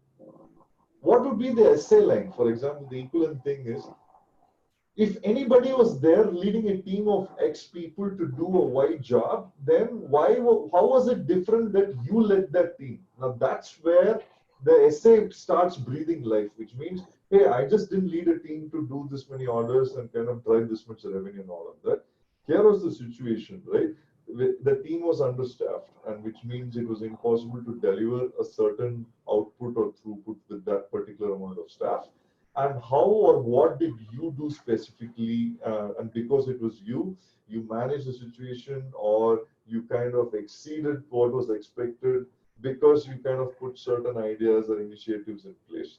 S2: what would be the essay line? For example, the equivalent thing is, if anybody was there leading a team of X people to do a Y job, then how was it different that you led that team? Now that's where the essay starts breathing life, which means, hey, I just didn't lead a team to do this many orders and kind of drive this much revenue and all of that. Here was the situation, right? The team was understaffed, and which means it was impossible to deliver a certain output or throughput with that particular amount of staff. And how or what did you do specifically? And because it was you managed the situation, or you kind of exceeded what was expected because you kind of put certain ideas or initiatives in place.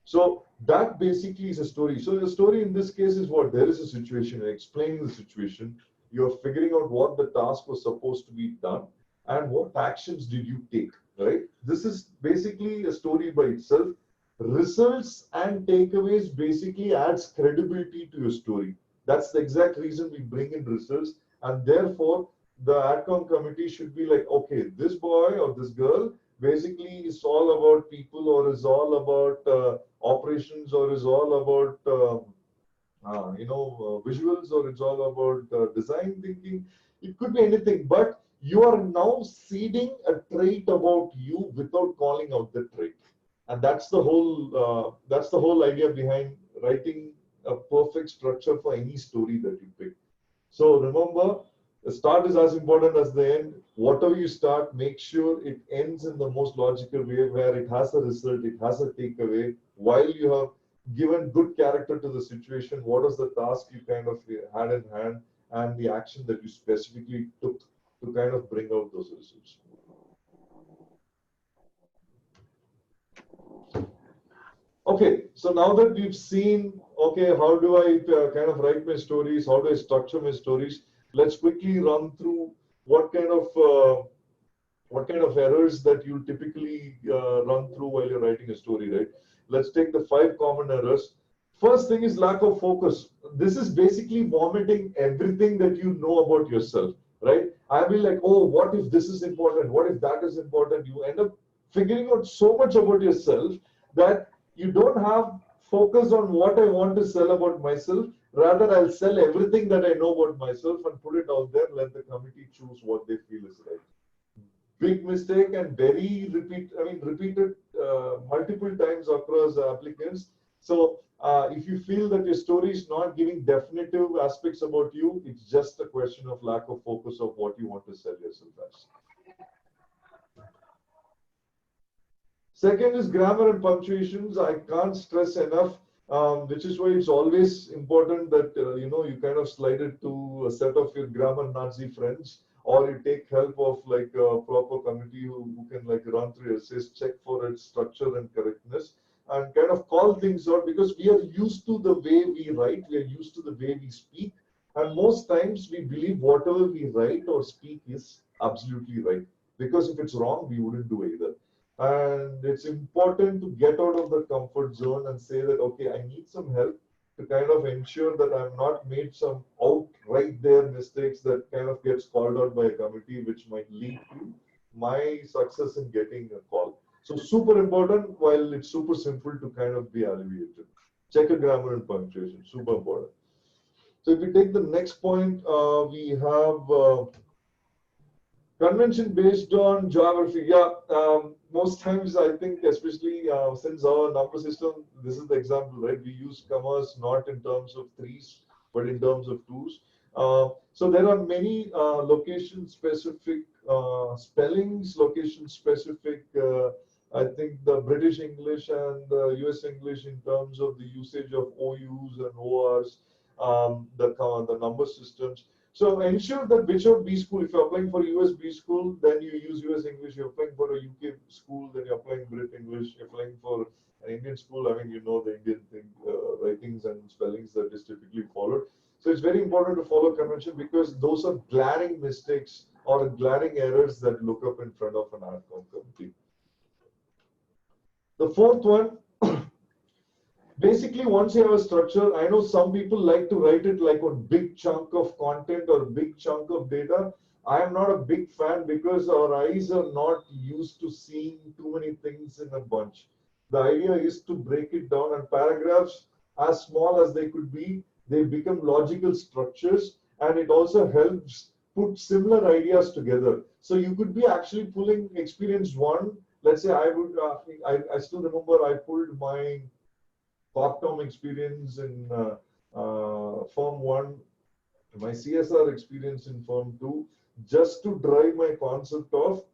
S2: So that basically is a story. So the story in this case is what? There is a situation, explaining the situation. You're figuring out what the task was supposed to be done and what actions did you take, right? This is basically a story by itself. Results and takeaways basically adds credibility to your story. That's the exact reason we bring in results, and therefore the Adcom committee should be like, okay, this boy or this girl basically is all about people, or is all about operations, or is all about visuals, or it's all about design thinking. It could be anything, but you are now seeding a trait about you without calling out the trait. And that's the whole idea behind writing a perfect structure for any story that you pick. So remember, the start is as important as the end. Whatever you start, make sure it ends in the most logical way, where it has a result, it has a takeaway. While you have given good character to the situation, what was the task you kind of had in hand, and the action that you specifically took to kind of bring out those results. Okay, so now that we've seen, okay, how do I kind of write my stories, how do I structure my stories, let's quickly run through what kind of errors that you typically run through while you're writing a story, right? Let's take the 5 common errors. First thing is lack of focus. This is basically vomiting everything that you know about yourself, right? I will like, oh, what if this is important? What if that is important? You end up figuring out so much about yourself that you don't have focus on what I want to sell about myself. Rather, I'll sell everything that I know about myself and put it out there, let the committee choose what they feel is right. Big mistake, and very repeated multiple times across applicants. So if you feel that your story is not giving definitive aspects about you, it's just a question of lack of focus of what you want to sell yourself as. Second is grammar and punctuations. I can't stress enough, which is why it's always important that you kind of slide it to a set of your grammar Nazi friends, or you take help of like a proper committee who can like run through essays, check for its structure and correctness, and kind of call things out, because we are used to the way we write, we are used to the way we speak, and most times we believe whatever we write or speak is absolutely right, because if it's wrong, we wouldn't do either. And it's important to get out of the comfort zone and say that, okay, I need some help to kind of ensure that I'm not made some outright there mistakes that kind of gets called out by a committee, which might lead to my success in getting a call. So super important, while it's super simple to kind of be alleviated. Check your grammar and punctuation, super important. So if we take the next point, we have convention based on geography. Yeah, most times I think, especially since our number system, this is the example, right? We use commas not in terms of threes, but in terms of twos. So there are many location-specific spellings, location-specific. I think the British English and the US English in terms of the usage of OUs and ORs, the number systems. So ensure that whichever B school, if you're applying for US B school, then you use US English. You're applying for a UK school, then you're applying Brit English. You're applying for an Indian school, I mean, you know the Indian thing, writings and spellings that is typically followed. So it's very important to follow convention because those are glaring mistakes or glaring errors that look up in front of an outcome committee. The fourth one, basically, once you have a structure, I know some people like to write it like a big chunk of content or a big chunk of data. I am not a big fan because our eyes are not used to seeing too many things in a bunch. The idea is to break it down, and paragraphs, as small as they could be, they become logical structures, and it also helps put similar ideas together. So you could be actually pulling experience one. Let's say I still remember I pulled my part-time experience in firm one, my CSR experience in firm two, just to drive my concept of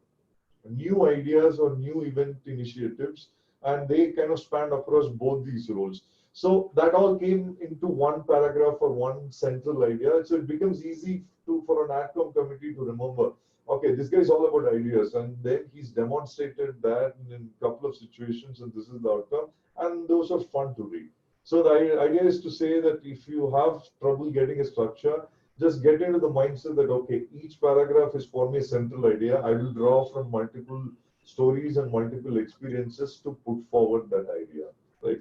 S2: new ideas or new event initiatives, and they kind of span across both these roles. So that all came into one paragraph or one central idea. So it becomes easy for an AdCom committee to remember, okay, this guy is all about ideas, and then he's demonstrated that in a couple of situations, and this is the outcome, and those are fun to read. So the idea is to say that if you have trouble getting a structure, just get into the mindset that, okay, each paragraph is for me a central idea. I will draw from multiple stories and multiple experiences to put forward that idea, right?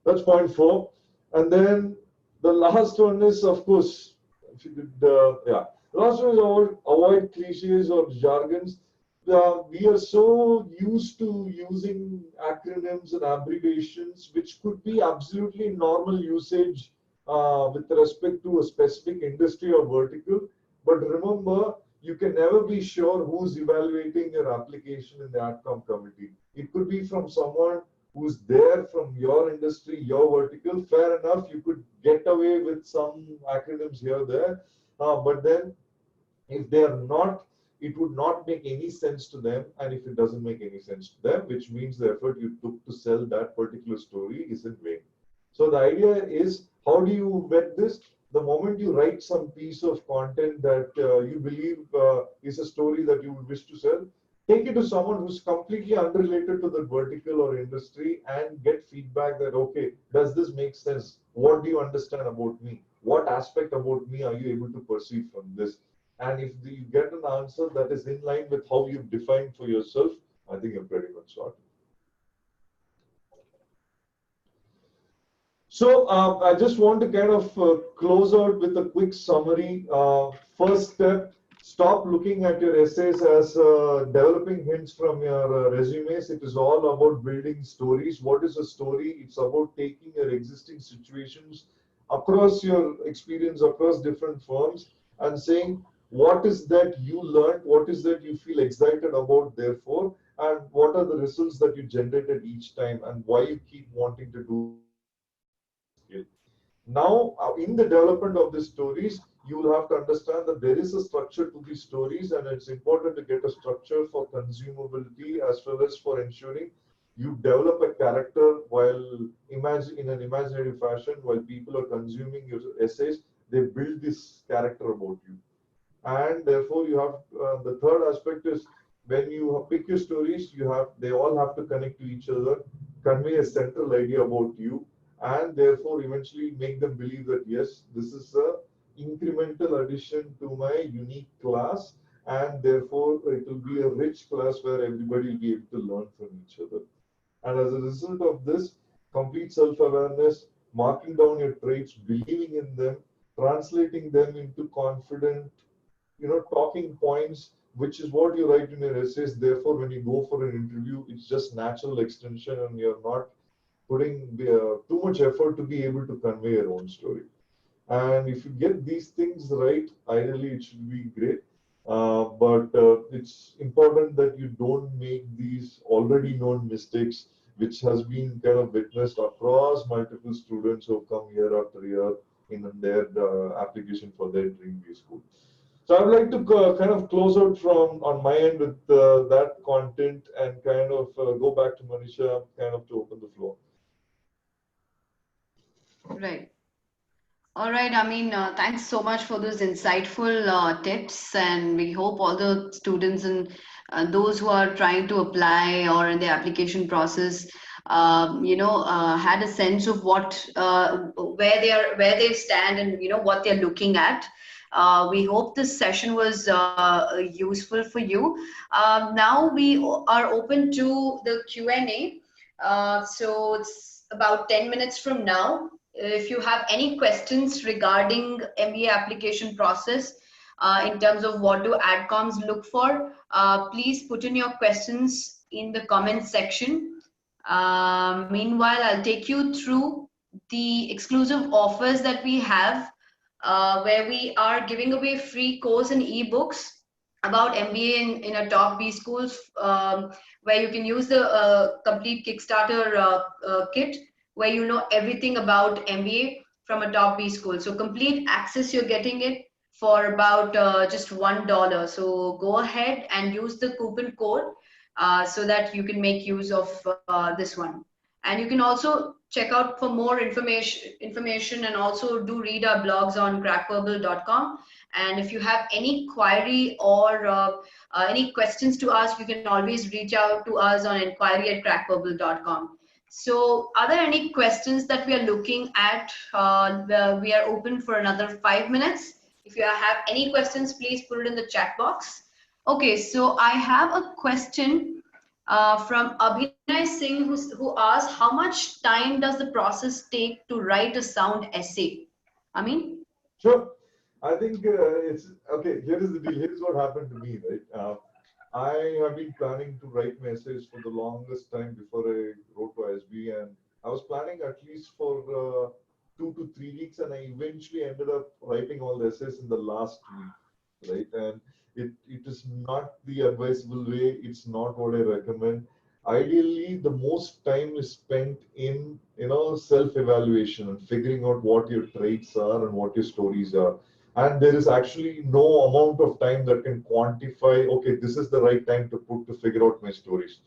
S2: That's point four. And then the last one is, of course, if you could, the last one is avoid cliches or jargons. We are so used to using acronyms and abbreviations, which could be absolutely normal usage with respect to a specific industry or vertical. But remember, you can never be sure who's evaluating your application in the outcome committee. It could be from someone who's there from your industry, your vertical. Fair enough, you could get away with some acronyms here or there. But then if they are not, it would not make any sense to them. And if it doesn't make any sense to them, which means the effort you took to sell that particular story is in vain. So the idea is, how do you vet this? The moment you write some piece of content that you believe is a story that you would wish to sell, take it to someone who's completely unrelated to the vertical or industry and get feedback that, okay, does this make sense? What do you understand about me? What aspect about me are you able to perceive from this? And if you get an answer that is in line with how you've defined for yourself, I think you're pretty much sorted. So I just want to kind of close out with a quick summary. First step, stop looking at your essays as developing hints from your resumes. It is all about building stories. What is a story? It's about taking your existing situations across your experience, across different firms, and saying, what is that you learned? What is that you feel excited about, therefore? And what are the results that you generated each time, and why you keep wanting to do it? Now, in the development of these stories, you will have to understand that there is a structure to these stories, and it's important to get a structure for consumability as well as for ensuring you develop a character while in an imaginative fashion while people are consuming your essays. They build this character about you. And therefore you have the third aspect is, when you pick your stories, they all have to connect to each other, convey a central idea about you, and therefore eventually make them believe that yes, this is a incremental addition to my unique class, and therefore it will be a rich class where everybody will be able to learn from each other. And as a result of this, complete self-awareness, marking down your traits, believing in them, translating them into confident, talking points, which is what you write in your essays. Therefore, when you go for an interview, it's just natural extension, and you're not putting too much effort to be able to convey your own story. And if you get these things right, ideally it should be great. But it's important that you don't make these already known mistakes, which has been kind of witnessed across multiple students who have come year after year in their application for their dream B school. So I would like to kind of close out from on my end with that content, and kind of go back to Manisha, kind of to open the floor.
S1: Right. All right, Ameen, thanks so much for those insightful tips, and we hope all the students and those who are trying to apply or in the application process had a sense of where they stand and what they're looking at. We hope this session was useful for you. Now we are open to the Q&A. So it's about 10 minutes from now. If you have any questions regarding MBA application process, in terms of what do Adcoms look for, please put in your questions in the comment section. Meanwhile, I'll take you through the exclusive offers that we have, where we are giving away free course and ebooks about MBA in a top B schools, where you can use the complete Kickstarter kit, where you know everything about MBA from a top B school. So complete access, you're getting it for about just $1. So go ahead and use the coupon code so that you can make use of this one. And you can also check out for more information and also do read our blogs on crackverbal.com. And if you have any query or any questions to ask, you can always reach out to us on inquiry@crackverbal.com. So are there any questions that we are looking at? We are open for another 5 minutes. If you have any questions, please put it in the chat box. Okay, so I have a question from Abhinay Singh who asked, how much time does the process take to write a sound essay? Ameen?
S2: Sure. I think it's okay. Here is the deal. Here's what happened to me, right? I have been planning to write my essays for the longest time before I wrote to ISB, and I was planning at least for 2 to 3 weeks, and I eventually ended up writing all the essays in the last week, right? And it is not the advisable way. It's not what I recommend. Ideally, the most time is spent in self-evaluation and figuring out what your traits are and what your stories are. And there is actually no amount of time that can quantify, okay, this is the right time to figure out my stories.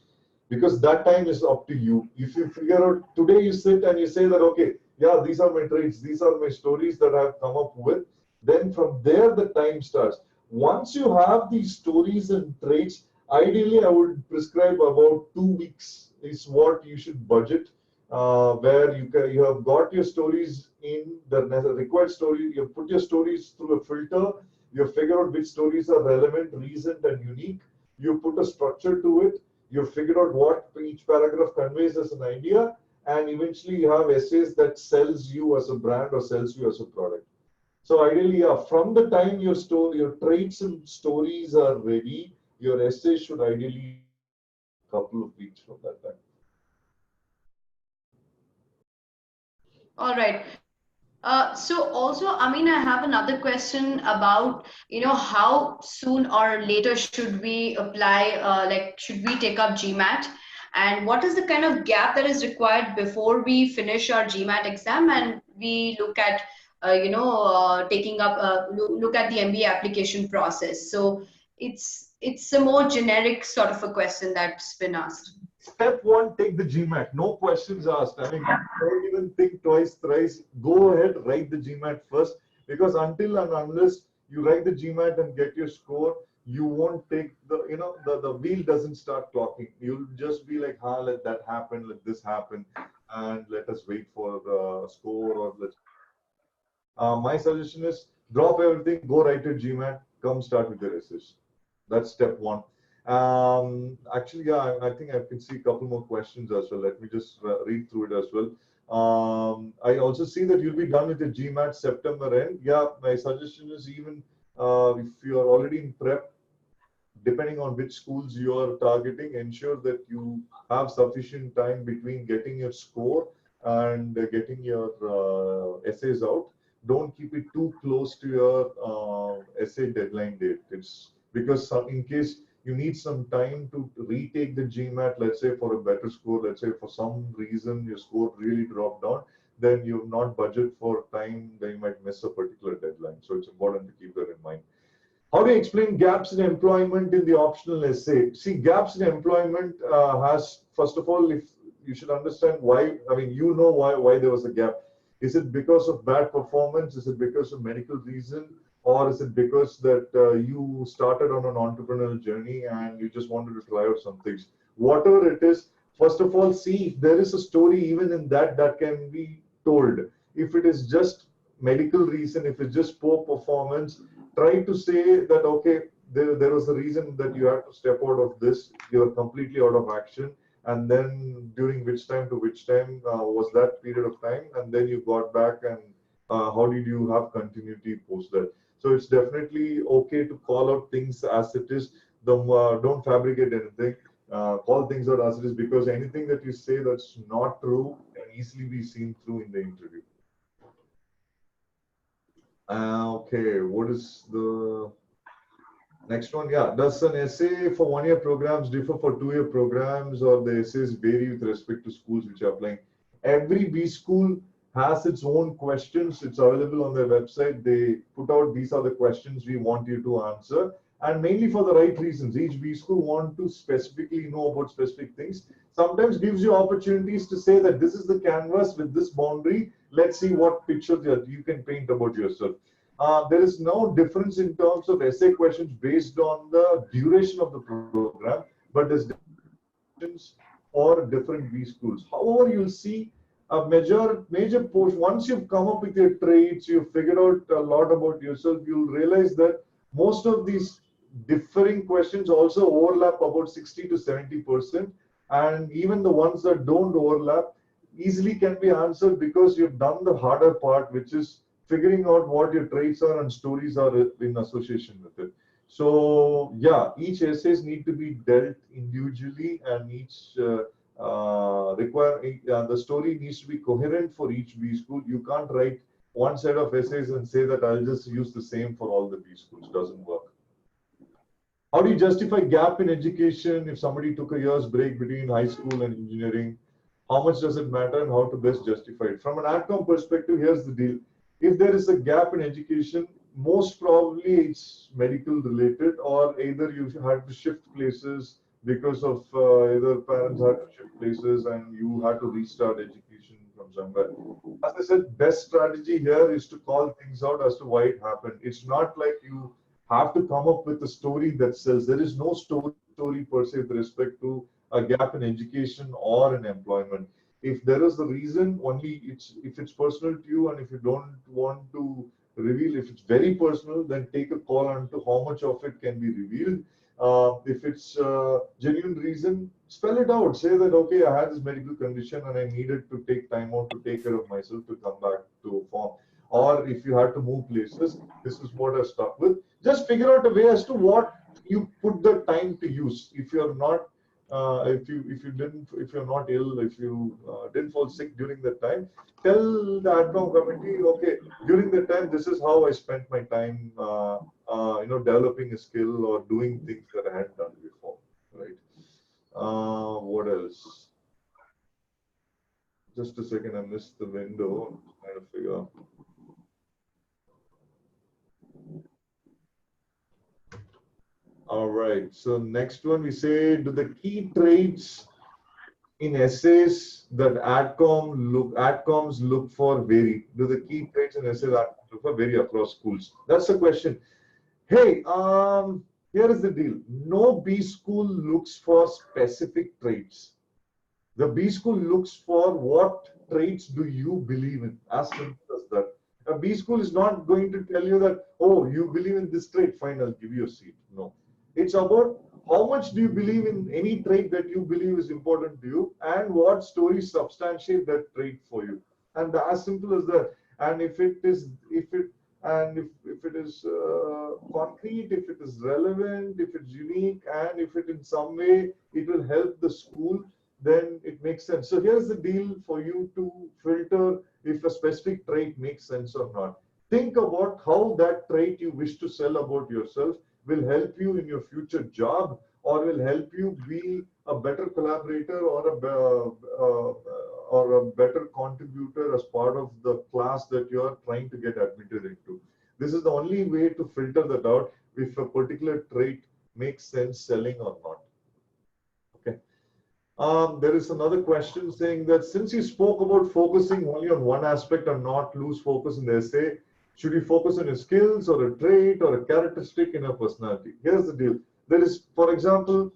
S2: Because that time is up to you. If you figure out, today you sit and you say that, okay, yeah, these are my traits, these are my stories that I've come up with, then from there the time starts. Once you have these stories and traits, ideally I would prescribe about 2 weeks is what you should budget, where you have got your stories in the required story. You put your stories through a filter. You figure out which stories are relevant, recent, and unique. You put a structure to it. You figure out what each paragraph conveys as an idea, and eventually you have essays that sells you as a brand or sells you as a product. So ideally, yeah, from the time your traits and stories are ready, your essay should ideally a couple of weeks from that time.
S1: All right. So also, I mean, I have another question about, how soon or later should we apply, like, should we take up GMAT? And what is the kind of gap that is required before we finish our GMAT exam and we look at, taking up, look at the MBA application process? So it's a more generic sort of a question that's been asked.
S2: Step one, take the GMAT. No questions asked. I mean, don't even think twice, thrice. Go ahead, write the GMAT first. Because until and unless you write the GMAT and get your score, you won't take the wheel doesn't start clocking. You'll just be like, let that happen, let this happen, and let us wait for the score or let's. My suggestion is drop everything, go write your GMAT, come start with the essays. That's step one. Actually, yeah, I think I can see a couple more questions as well. Let me just read through it as well. I also see that you'll be done with the GMAT September end. Yeah, my suggestion is even if you are already in prep, depending on which schools you are targeting, ensure that you have sufficient time between getting your score and getting your essays out. Don't keep it too close to your essay deadline date. It's because in case you need some time to retake the GMAT, let's say for a better score, let's say for some reason your score really dropped down, then you've not budget for time, then you might miss a particular deadline. So it's important to keep that in mind. How do you explain gaps in employment in the optional essay? See, gaps in employment has, first of all, if you should understand why, I mean, why there was a gap. Is it because of bad performance? Is it because of medical reason? Or is it because that you started on an entrepreneurial journey and you just wanted to try out some things? Whatever it is, First of all, see if there is a story even in that can be told. If it is just medical reason, if it's just poor performance, try to say that, okay, there was a reason that you had to step out of this, you are completely out of action, and then during which time to which time was that period of time, and then you got back, and how did you have continuity post that. So it's definitely okay to call out things as it is. Don't fabricate anything. Call things out as it is, because anything that you say that's not true can easily be seen through in the interview. Okay, what is the next one? Yeah, does an essay for 1-year programs differ for 2-year programs, or the essays vary with respect to schools which are applying? Every B school has its own questions. It's available on their website. They put out, these are the questions we want you to answer, and mainly for the right reasons. Each B school want to specifically know about specific things. Sometimes gives you opportunities to say that this is the canvas with this boundary. Let's see what picture you can paint about yourself. There is no difference in terms of essay questions based on the duration of the program, but there's difference for different B schools. However, you'll see a major portion. Once you've come up with your traits, you've figured out a lot about yourself, you'll realize that most of these differing questions also overlap about 60 to 70%, and even the ones that don't overlap easily can be answered because you've done the harder part, which is figuring out what your traits are and stories are in association with it. So yeah, each essays need to be dealt individually, and each the story needs to be coherent for each B school. You can't write one set of essays and say that I'll just use the same for all the B schools. Doesn't work. How do you justify gap in education if somebody took a year's break between high school and engineering? How much does it matter, and how to best justify it? From an Adcom perspective, here's the deal. If there is a gap in education, most probably it's medical related, or either you had to shift places because of either parents had to shift places and you had to restart education from somewhere. As I said, best strategy here is to call things out as to why it happened. It's not like you have to come up with a story that sells. There is no story per se with respect to a gap in education or in employment. If there is the reason, only if it's personal to you, and if you don't want to reveal, if it's very personal, then take a call on to how much of it can be revealed. If it's a genuine reason, spell it out. Say that, okay, I had this medical condition and I needed to take time out to take care of myself to come back to form. Or if you had to move places, this is what I stuck with. Just figure out a way as to what you put the time to use. If you're not if you're not ill, if you didn't fall sick during that time, tell the Adcom committee, okay, during that time, this is how I spent my time, developing a skill or doing things that I hadn't done before, right? What else? Just a second, I missed the window. I'm trying to figure out. All right. So next one, we say, do the key traits in essays that Adcoms look for vary? Do the key traits in essays Adcoms look for vary across schools? That's the question. Hey, here is the deal. No B school looks for specific traits. The B school looks for what traits do you believe in? As simple as that. A B school is not going to tell you that, oh, you believe in this trait, fine, I'll give you a seat. No. It's about how much do you believe in any trait that you believe is important to you, and what stories substantiate that trait for you. And as simple as that. And if it is concrete, if it is relevant, if it's unique, and if it in some way it will help the school, then it makes sense. So here's the deal for you to filter if a specific trait makes sense or not. Think about how that trait you wish to sell about yourself will help you in your future job, or will help you be a better collaborator or a better contributor as part of the class that you are trying to get admitted into. This is the only way to filter that out, if a particular trait makes sense selling or not. Okay. There is another question saying that since you spoke about focusing only on one aspect and not lose focus in the essay, should you focus on your skills or a trait or a characteristic in your personality? Here's the deal. There is, for example,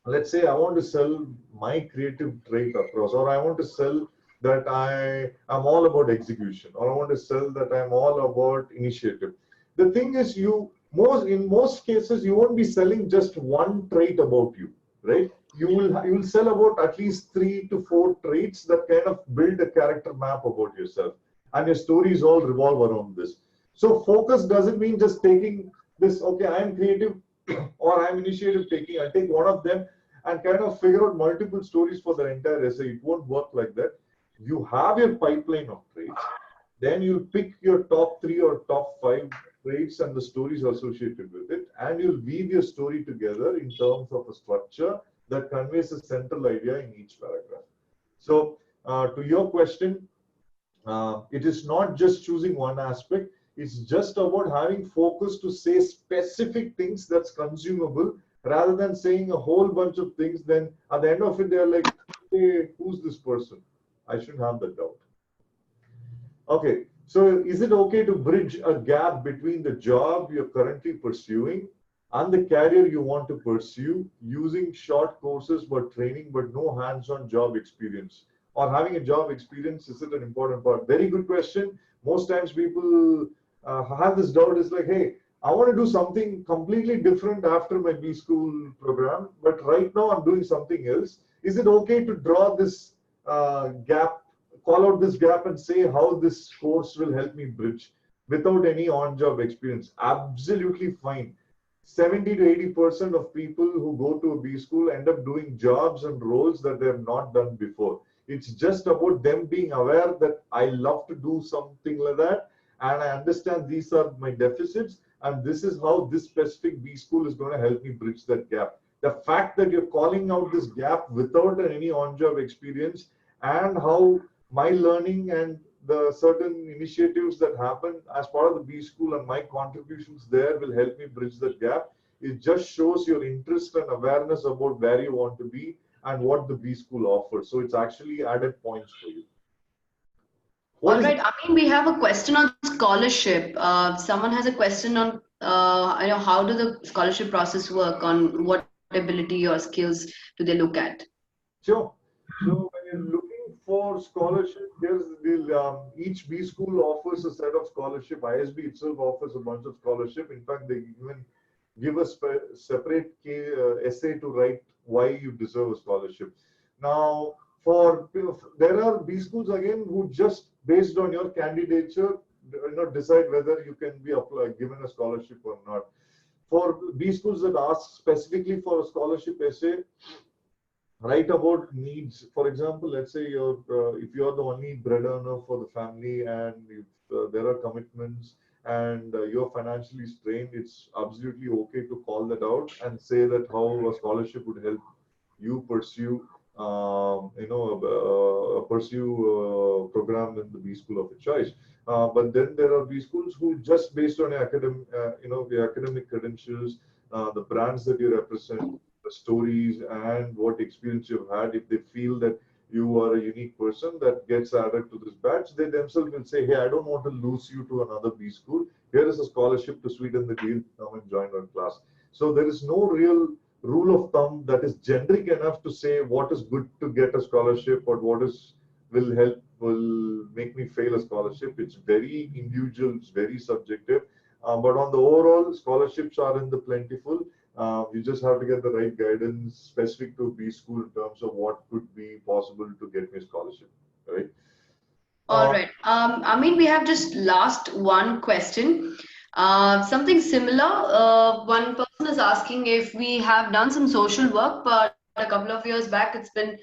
S2: let's say I want to sell my creative trait across, or I want to sell that I am all about execution, or I want to sell that I'm all about initiative. The thing is, in most cases you won't be selling just one trait about you, right? You will sell about at least 3 to 4 traits that kind of build a character map about yourself, and your stories all revolve around this. So focus doesn't mean just taking this. Okay, I'm creative or I'm initiative taking. I take one of them and kind of figure out multiple stories for the entire essay. It won't work like that. You have your pipeline of traits, then you pick your top 3 or top 5 traits and the stories associated with it, and you'll weave your story together in terms of a structure that conveys a central idea in each paragraph. So, to your question, it is not just choosing one aspect. It's just about having focus to say specific things that's consumable rather than saying a whole bunch of things. Then at the end of it, they're like, hey, who's this person? I shouldn't have that doubt. Okay, so is it okay to bridge a gap between the job you're currently pursuing and the career you want to pursue using short courses but training but no hands-on job experience? Or having a job experience, is it an important part? Very good question. Most times people have this doubt. It's like, hey, I want to do something completely different after my B school program, but right now I'm doing something else. Is it okay to draw this gap, call out this gap and say how this course will help me bridge without any on-job experience? Absolutely fine. 70 to 80% of people who go to a B school end up doing jobs and roles that they have not done before. It's just about them being aware that I love to do something like that, and I understand these are my deficits, and this is how this specific B school is going to help me bridge that gap. The fact that you're calling out this gap without any on-job experience, and how my learning and the certain initiatives that happen as part of the B school and my contributions there will help me bridge that gap. It just shows your interest and awareness about where you want to be and what the B school offers. So it's actually added points for you.
S1: All right, I mean, we have a question on scholarship. Someone has a question on, how do the scholarship process work? On what ability or skills do they look at?
S2: Sure. So when you're looking for scholarship, each B school offers a set of scholarship. ISB itself offers a bunch of scholarship. In fact, they even give a separate essay to write why you deserve a scholarship. Now, there are B schools again who just based on your candidature, decide whether you can be given a scholarship or not. For B schools that ask specifically for a scholarship essay, write about needs. For example, let's say if you're the only bread earner for the family, and if there are commitments and you're financially strained, it's absolutely okay to call that out and say that how a scholarship would help you pursue a program in the B school of your choice. But then there are B schools who just based on the academic credentials, the brands that you represent, the stories, and what experience you've had, if they feel that you are a unique person that gets added to this batch, they themselves will say, hey, I don't want to lose you to another B school. Here is a scholarship to sweeten the deal. Come and join our class. So there is no real rule of thumb that is generic enough to say what is good to get a scholarship or what will make me fail a scholarship. It's very individual, it's very subjective. But on the overall, scholarships are in the plentiful. You just have to get the right guidance specific to B school in terms of what could be possible to get me a scholarship, right?
S1: All right. I mean, we have just last one question. Something similar. One person is asking if we have done some social work, but a couple of years back, it's been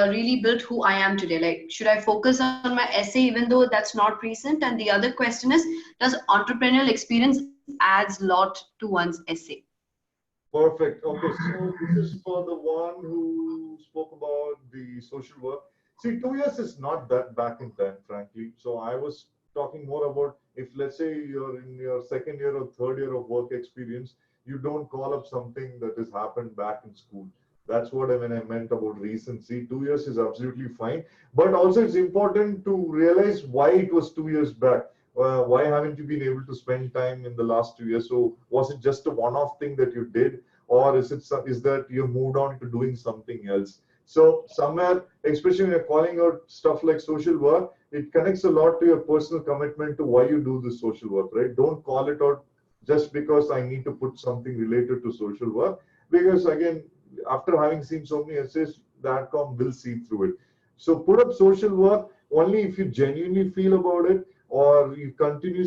S1: really built who I am today. Like, should I focus on my essay even though that's not recent? And the other question is, does entrepreneurial experience adds lot to one's essay?
S2: Perfect. Okay, so this is for the one who spoke about the social work. See, 2 years is not that back in time, frankly. So I was talking more about if, let's say, you're in your second year or third year of work experience, you don't call up something that has happened back in school. That's what I meant about recency. 2 years is absolutely fine. But also it's important to realize why it was 2 years back. Why haven't you been able to spend time in the last 2 years? So was it just a one-off thing that you did? or is that you moved on to doing something else? So somewhere, especially when you're calling out stuff like social work, it connects a lot to your personal commitment to why you do this social work, right? Don't call it out just because I need to put something related to social work, because again, after having seen so many essays, the Adcom will see through it. So put up social work only if you genuinely feel about it, or you continue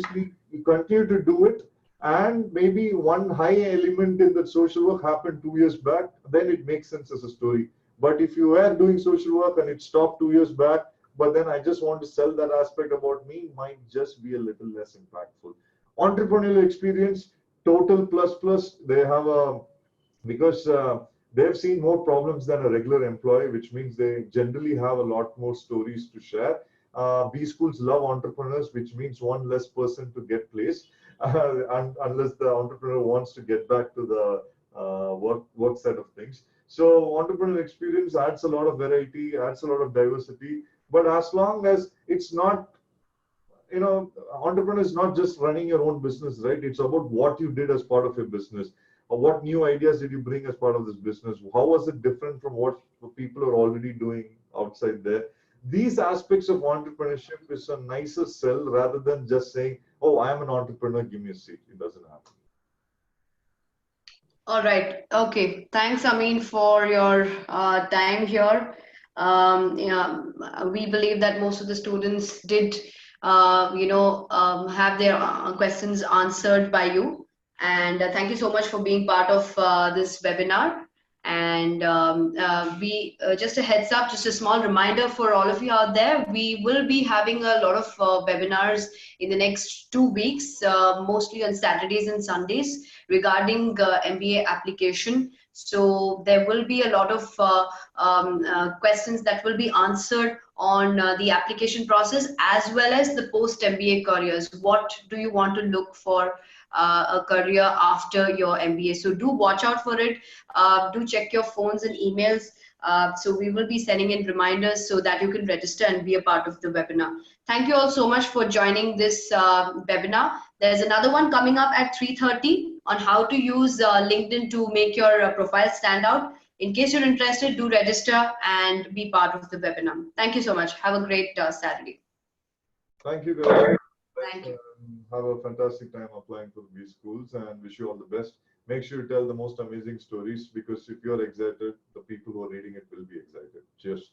S2: to do it, and maybe one high element in that social work happened 2 years back, then it makes sense as a story. But if you were doing social work and it stopped 2 years back, but then I just want to sell that aspect about me, might just be a little less impactful. Entrepreneurial experience, total plus plus. They have a, because they've seen more problems than a regular employee, which means they generally have a lot more stories to share. B schools love entrepreneurs, which means one less person to get placed, unless the entrepreneur wants to get back to the work side of things. So entrepreneurial experience adds a lot of variety, adds a lot of diversity. But as long as it's not, entrepreneur is not just running your own business, right? It's about what you did as part of your business, or what new ideas did you bring as part of this business? How was it different from what people are already doing outside there? These aspects of entrepreneurship is a nicer sell rather than just saying, oh, I am an entrepreneur, give me a seat. It doesn't happen.
S1: All right. Okay. Thanks, Ameen, for your time here. Yeah, we believe that most of the students did, have their questions answered by you. And thank you so much for being part of this webinar. And we just a heads up, just a small reminder for all of you out there, we will be having a lot of webinars in the next 2 weeks, mostly on Saturdays and Sundays regarding MBA application. So there will be a lot of questions that will be answered on the application process as well as the post MBA careers. What do you want to look for a career after your MBA? So do watch out for it. Do check your phones and emails. So we will be sending in reminders so that you can register and be a part of the webinar. Thank you all so much for joining this webinar. There's another one coming up at 3:30 on how to use LinkedIn to make your profile stand out. In case you're interested, do register and be part of the webinar. Thank you so much. Have a great Saturday.
S2: Thank you, guys.
S1: Thank you.
S2: Have a fantastic time applying for the B schools, and wish you all the best. Make sure you tell the most amazing stories, because if you're excited, the people who are reading it will be excited. Cheers.